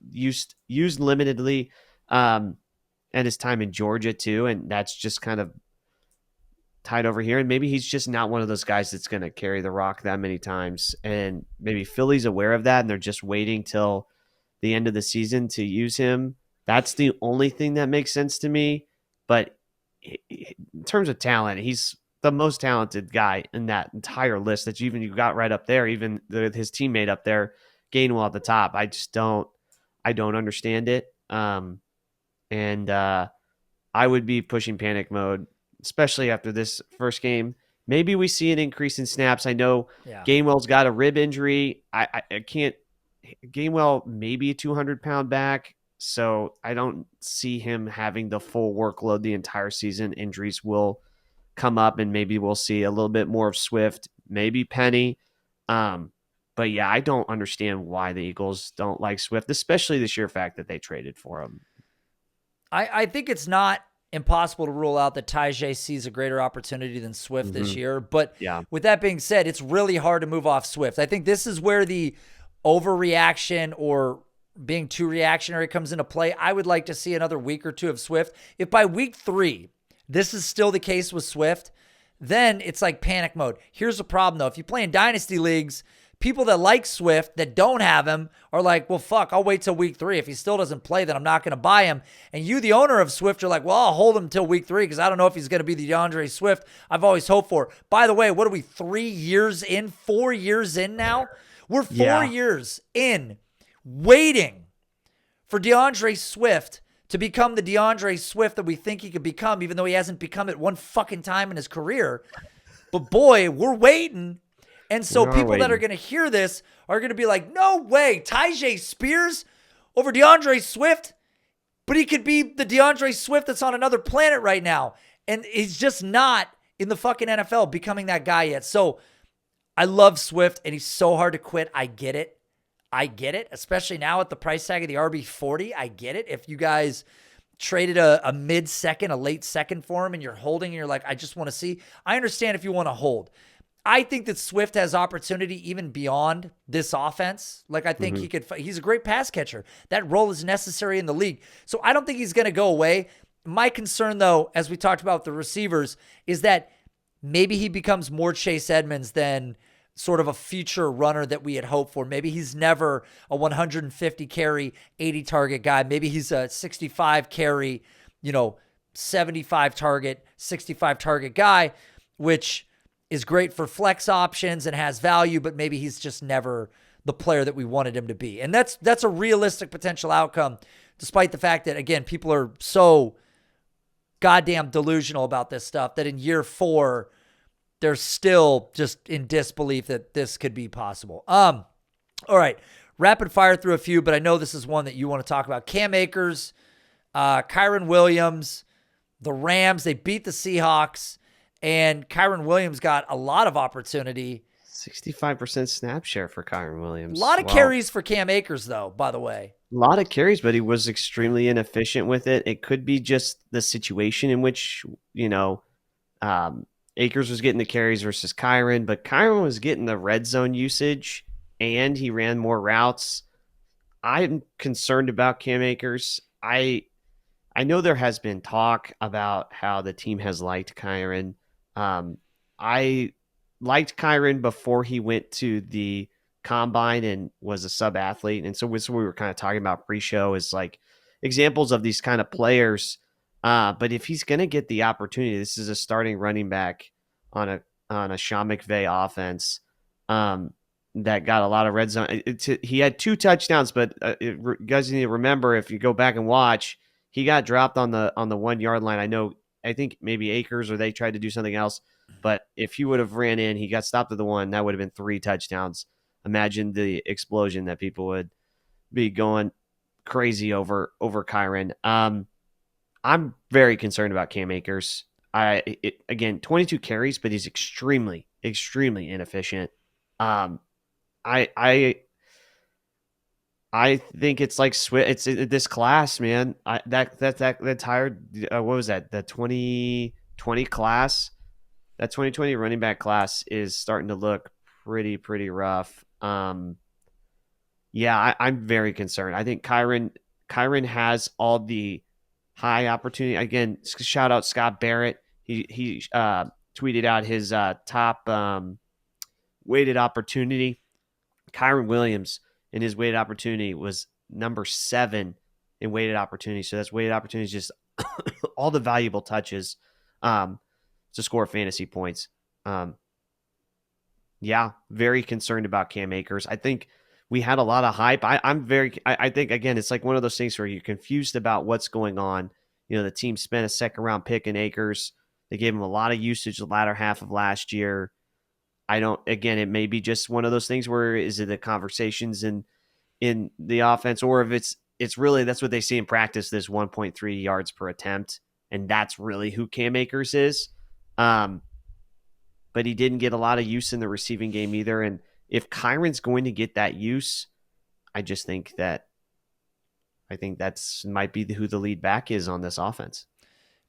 used limitedly at his time in Georgia too, and that's just kind of tied over here. And maybe he's just not one of those guys that's going to carry the rock that many times. And maybe Philly's aware of that, and they're just waiting till the end of the season to use him. That's the only thing that makes sense to me. But in terms of talent, he's the most talented guy in that entire list that you got right up there, even his teammate up there, Gainwell at the top. I don't understand it. And I would be pushing panic mode, especially after this first game. Maybe we see an increase in snaps. I know Yeah. Gainwell's got a rib injury. I can't. Gainwell maybe a 200-pound back, so I don't see him having the full workload the entire season. Injuries will come up, and maybe we'll see a little bit more of Swift, maybe Penny. But yeah, I don't understand why the Eagles don't like Swift, especially the sheer fact that they traded for him. I think it's not impossible to rule out that Tyjae sees a greater opportunity than Swift this year. But with that being said, it's really hard to move off Swift. I think this is where the overreaction or being too reactionary comes into play. I would like to see another week or two of Swift. If by week 3, this is still the case with Swift, then it's like panic mode. Here's the problem, though. If you play in dynasty leagues, people that like Swift that don't have him are like, well, fuck, I'll wait till week 3. If he still doesn't play, then I'm not going to buy him. And you, the owner of Swift, are like, well, I'll hold him till week 3 because I don't know if he's going to be the DAndre Swift I've always hoped for. By the way, what are we, 3 years in, 4 years in now? We're 4 years in waiting for DAndre Swift to become the DAndre Swift that we think he could become, even though he hasn't become it one fucking time in his career. But boy, we're waiting. And so people that are going to hear this are going to be like, no way, Tyjae Spears over DAndre Swift? But he could be the DAndre Swift that's on another planet right now. And he's just not in the fucking NFL becoming that guy yet. So I love Swift, and he's so hard to quit. I get it. Especially now at the price tag of the RB40. I get it. If you guys traded a mid-second, a late second for him, and you're holding, and you're like, I just want to see. I understand if you want to hold. I think that Swift has opportunity even beyond this offense. Like, I think he's a great pass catcher. That role is necessary in the league. So I don't think he's going to go away. My concern, though, as we talked about the receivers, is that maybe he becomes more Chase Edmonds than sort of a future runner that we had hoped for. Maybe he's never a 150 carry, 80 target guy. Maybe he's a 65 carry, 75 target, 65 target guy, which is great for flex options and has value, but maybe he's just never the player that we wanted him to be. And that's a realistic potential outcome, despite the fact that, again, people are so goddamn delusional about this stuff that in year 4, they're still just in disbelief that this could be possible. All right, rapid fire through a few, but I know this is one that you want to talk about. Cam Akers, Kyren Williams, the Rams, they beat the Seahawks. And Kyren Williams got a lot of opportunity. 65% snap share for Kyren Williams. A lot of carries for Cam Akers, though, by the way. A lot of carries, but he was extremely inefficient with it. It could be just the situation in which, Akers was getting the carries versus Kyren, but Kyren was getting the red zone usage, and he ran more routes. I'm concerned about Cam Akers. I know there has been talk about how the team has liked Kyren. I liked Kyren before he went to the combine and was a sub athlete. And so we were kind of talking about pre-show is like examples of these kind of players. But if he's going to get the opportunity, this is a starting running back on a Sean McVay offense that got a lot of red zone. He had 2 touchdowns, but you guys need to remember, if you go back and watch, he got dropped on the 1 yard line. I think maybe Akers or they tried to do something else, but if he would have ran in, he got stopped at the 1. That would have been 3 touchdowns. Imagine the explosion that people would be going crazy over Kyren. I'm very concerned about Cam Akers. Again, 22 carries, but he's extremely, extremely inefficient. I think it's like it's this class, man. That entire what was that? The 2020 class, that 2020 running back class is starting to look pretty rough. I'm very concerned. I think Kyren has all the high opportunity. Again, shout out Scott Barrett. He tweeted out his top weighted opportunity. Kyren Williams in his weighted opportunity was number 7 in weighted opportunities. So that's weighted opportunities, just all the valuable touches to score fantasy points. Yeah, very concerned about Cam Akers. I think we had a lot of hype. I think, again, it's like one of those things where you're confused about what's going on. The team spent a second round pick in Akers. They gave him a lot of usage the latter half of last year. It may be just one of those things where is it the conversations in the offense, or if it's really, that's what they see in practice, this 1.3 yards per attempt. And that's really who Cam Akers is. But he didn't get a lot of use in the receiving game either. And if Kyron's going to get that use, I think that's might be who the lead back is on this offense.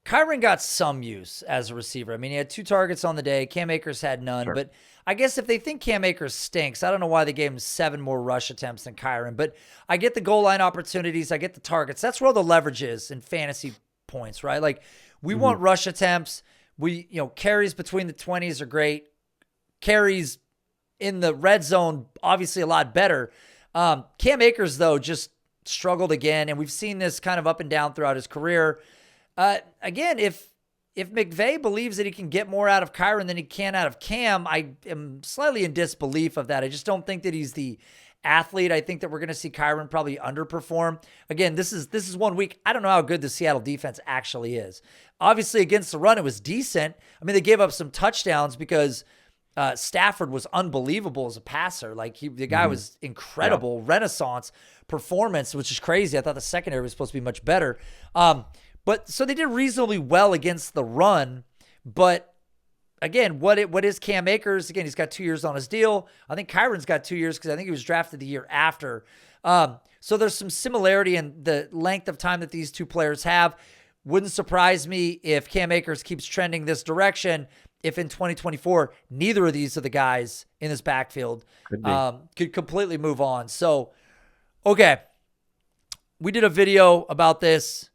Kyron got some use as a receiver. I mean, he had 2 targets on the day. Cam Akers had none. Sure. But I guess if they think Cam Akers stinks, I don't know why they gave him 7 more rush attempts than Kyron. But I get the goal line opportunities. I get the targets. That's where all the leverage is in fantasy points, right? Like, we want rush attempts. Carries between the 20s are great. Carries in the red zone, obviously a lot better. Cam Akers, though, just struggled again. And we've seen this kind of up and down throughout his career. Again, if McVay believes that he can get more out of Kyron than he can out of Cam, I am slightly in disbelief of that. I just don't think that he's the athlete. I think that we're going to see Kyron probably underperform. Again, this is 1 week. I don't know how good the Seattle defense actually is. Obviously, against the run, it was decent. I mean, they gave up some touchdowns because Stafford was unbelievable as a passer. Like, the guy was incredible, renaissance performance, which is crazy. I thought the secondary was supposed to be much better. But so they did reasonably well against the run. But again, what is Cam Akers? Again, he's got 2 years on his deal. I think Kyron's got 2 years because I think he was drafted the year after. So there's some similarity in the length of time that these two players have. Wouldn't surprise me if Cam Akers keeps trending this direction, if in 2024, neither of these are the guys in this backfield could completely move on. So, okay, we did a video about this.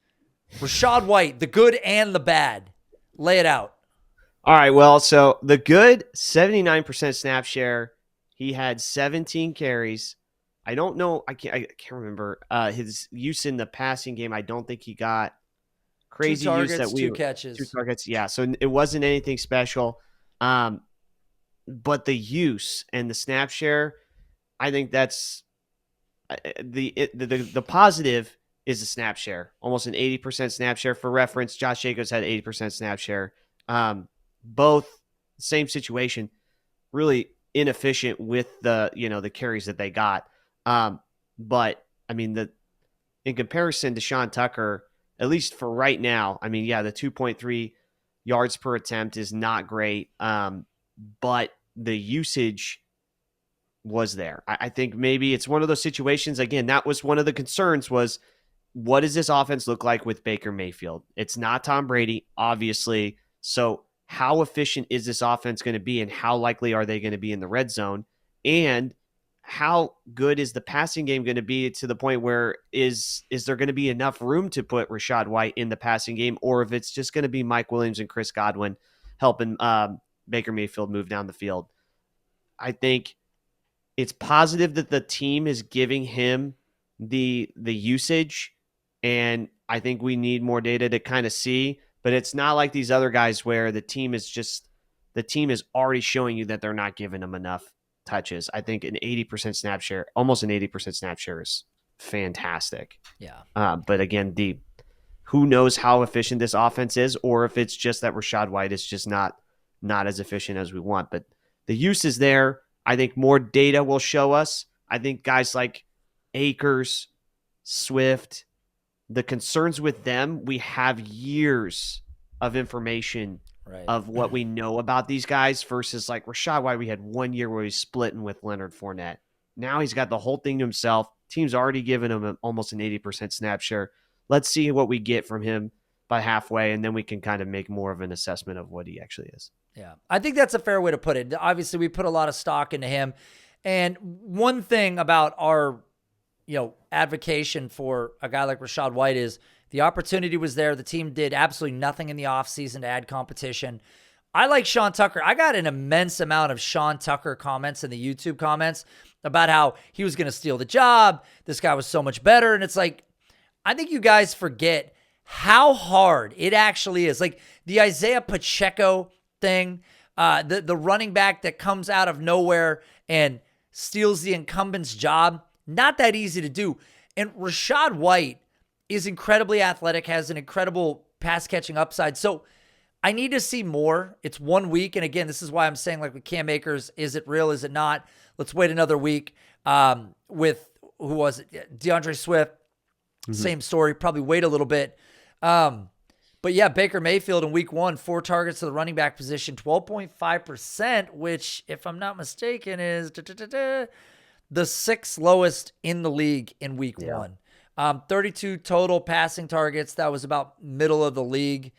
Rachaad White, the good and the bad. Lay it out. All right, well, so the good, 79% snap share. He had 17 carries. I don't know. I can't remember his use in the passing game. I don't think he got crazy 2 targets, use that 2 catches. 2 targets, yeah. So it wasn't anything special. But the use and the snap share, I think that's the positive is the snap share. Almost an 80% snap share. For reference, Josh Jacobs had 80% snap share. Both same situation, really inefficient with the carries that they got. But I mean, in comparison to Sean Tucker, at least for right now, I mean, yeah, the 2.3 yards per attempt is not great. But the usage was there. I think maybe it's one of those situations. Again, that was one of the concerns, was what does this offense look like with Baker Mayfield? It's not Tom Brady, obviously. So how efficient is this offense going to be, and how likely are they going to be in the red zone? And how good is the passing game going to be, to the point where is there going to be enough room to put Rachaad White in the passing game, or if it's just going to be Mike Williams and Chris Godwin helping Baker Mayfield move down the field? I think it's positive that the team is giving him the usage, and I think we need more data to kind of see. But it's not like these other guys where the team is already showing you that they're not giving him enough touches. I think an 80% snap share, almost an 80% snap share, is fantastic. Yeah. But again, who knows how efficient this offense is, or if it's just that Rachaad White is just not as efficient as we want. But the use is there. I think more data will show us. I think guys like Akers, Swift, the concerns with them, we have years of information of what we know about these guys, versus like Rachaad White, we had 1 year where he's splitting with Leonard Fournette. Now he's got the whole thing to himself. Team's already given him almost an 80% snap share. Let's see what we get from him by halfway, and then we can kind of make more of an assessment of what he actually is. Yeah, I think that's a fair way to put it. Obviously, we put a lot of stock into him. And one thing about our advocation for a guy like Rachaad White is the opportunity was there. The team did absolutely nothing in the offseason to add competition. I like Sean Tucker. I got an immense amount of Sean Tucker comments in the YouTube comments about how he was going to steal the job. This guy was so much better. And it's like, I think you guys forget how hard it actually is. Like the Isaiah Pacheco thing, the running back that comes out of nowhere and steals the incumbent's job, not that easy to do. And Rachaad White is incredibly athletic, has an incredible pass-catching upside. So I need to see more. It's 1 week. And again, this is why I'm saying, like with Cam Akers, is it real? Is it not? Let's wait another week. With, who was it? DAndre Swift. Same story. Probably wait a little bit. But yeah, Baker Mayfield in week 1, 4 targets to the running back position, 12.5%, which, if I'm not mistaken, is the 6th lowest in the league in week 1. 32 total passing targets. That was about middle of the league.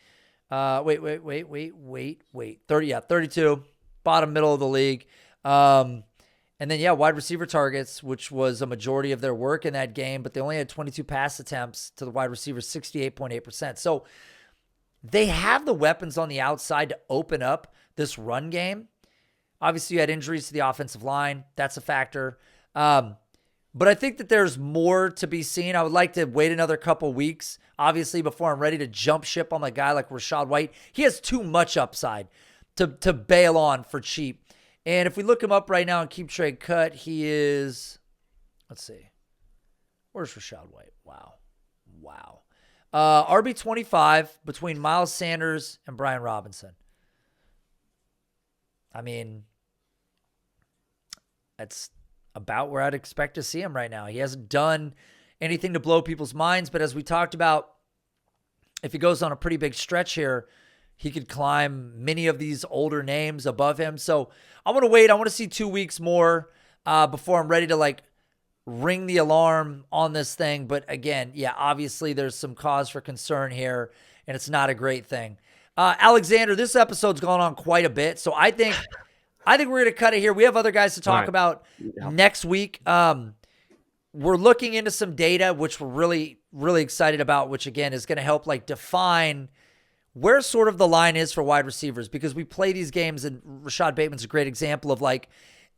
32, bottom middle of the league. And then, wide receiver targets, which was a majority of their work in that game, but they only had 22 pass attempts to the wide receivers, 68.8%. So they have the weapons on the outside to open up this run game. Obviously, you had injuries to the offensive line. That's a factor. But I think that there's more to be seen. I would like to wait another couple weeks, obviously, before I'm ready to jump ship on a guy like Rachaad White. He has too much upside to bail on for cheap. And if we look him up right now and keep trade cut, he is, let's see, where's Rachaad White? Wow. RB25 between Miles Sanders and Brian Robinson. I mean, that's about where I'd expect to see him right now. He hasn't done anything to blow people's minds, but as we talked about, if he goes on a pretty big stretch here, he could climb many of these older names above him. So I want to wait. I want to see 2 weeks more before I'm ready to ring the alarm on this thing. But again, obviously there's some cause for concern here, and it's not a great thing. Alexander, this episode's gone on quite a bit, so I think we're going to cut it here. We have other guys to talk about next week. We're looking into some data, which we're really, really excited about, which again is going to help define where sort of the line is for wide receivers, because we play these games, and Rashad Bateman's a great example of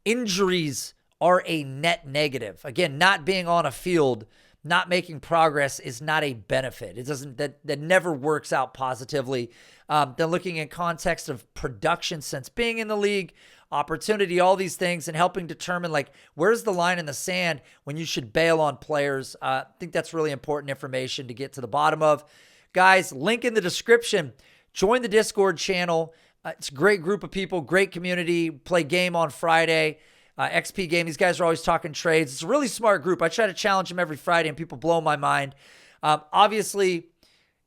injuries are a net negative. Again, not being on a field, not making progress is not a benefit. It doesn't, that never works out positively. Then looking in context of production since being in the league, opportunity, all these things, and helping determine where's the line in the sand when you should bail on players. I think that's really important information to get to the bottom of. Guys, link in the description. Join the Discord channel. It's a great group of people, great community. Play game on Friday. XP game. These guys are always talking trades. It's a really smart group. I try to challenge them every Friday, and people blow my mind. Obviously,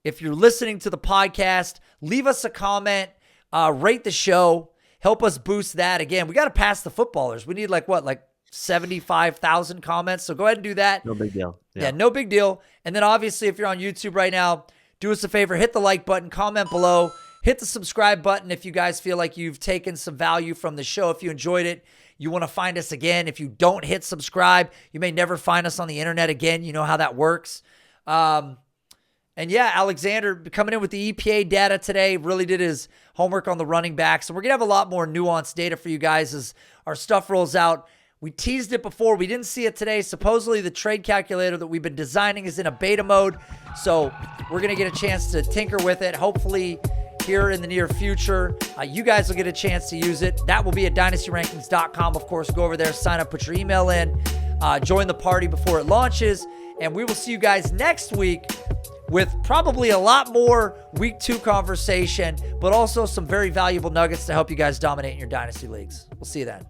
if you're listening to the podcast, leave us a comment. Rate the show. Help us boost that. Again, we got to pass the footballers. We need 75,000 comments. So go ahead and do that. No big deal. Yeah, no big deal. And then obviously, if you're on YouTube right now, do us a favor, hit the like button, comment below, hit the subscribe button if you guys feel like you've taken some value from the show. If you enjoyed it, you want to find us again. If you don't hit subscribe, you may never find us on the internet again. You know how that works. And Alexander coming in with the EPA data today, really did his homework on the running backs. So we're going to have a lot more nuanced data for you guys as our stuff rolls out. We teased it before. We didn't see it today. Supposedly the trade calculator that we've been designing is in a beta mode. So we're going to get a chance to tinker with it. Hopefully here in the near future, you guys will get a chance to use it. That will be at dynastyrankings.com. Of course, go over there, sign up, put your email in, join the party before it launches. And we will see you guys next week with probably a lot more week 2 conversation, but also some very valuable nuggets to help you guys dominate in your dynasty leagues. We'll see you then.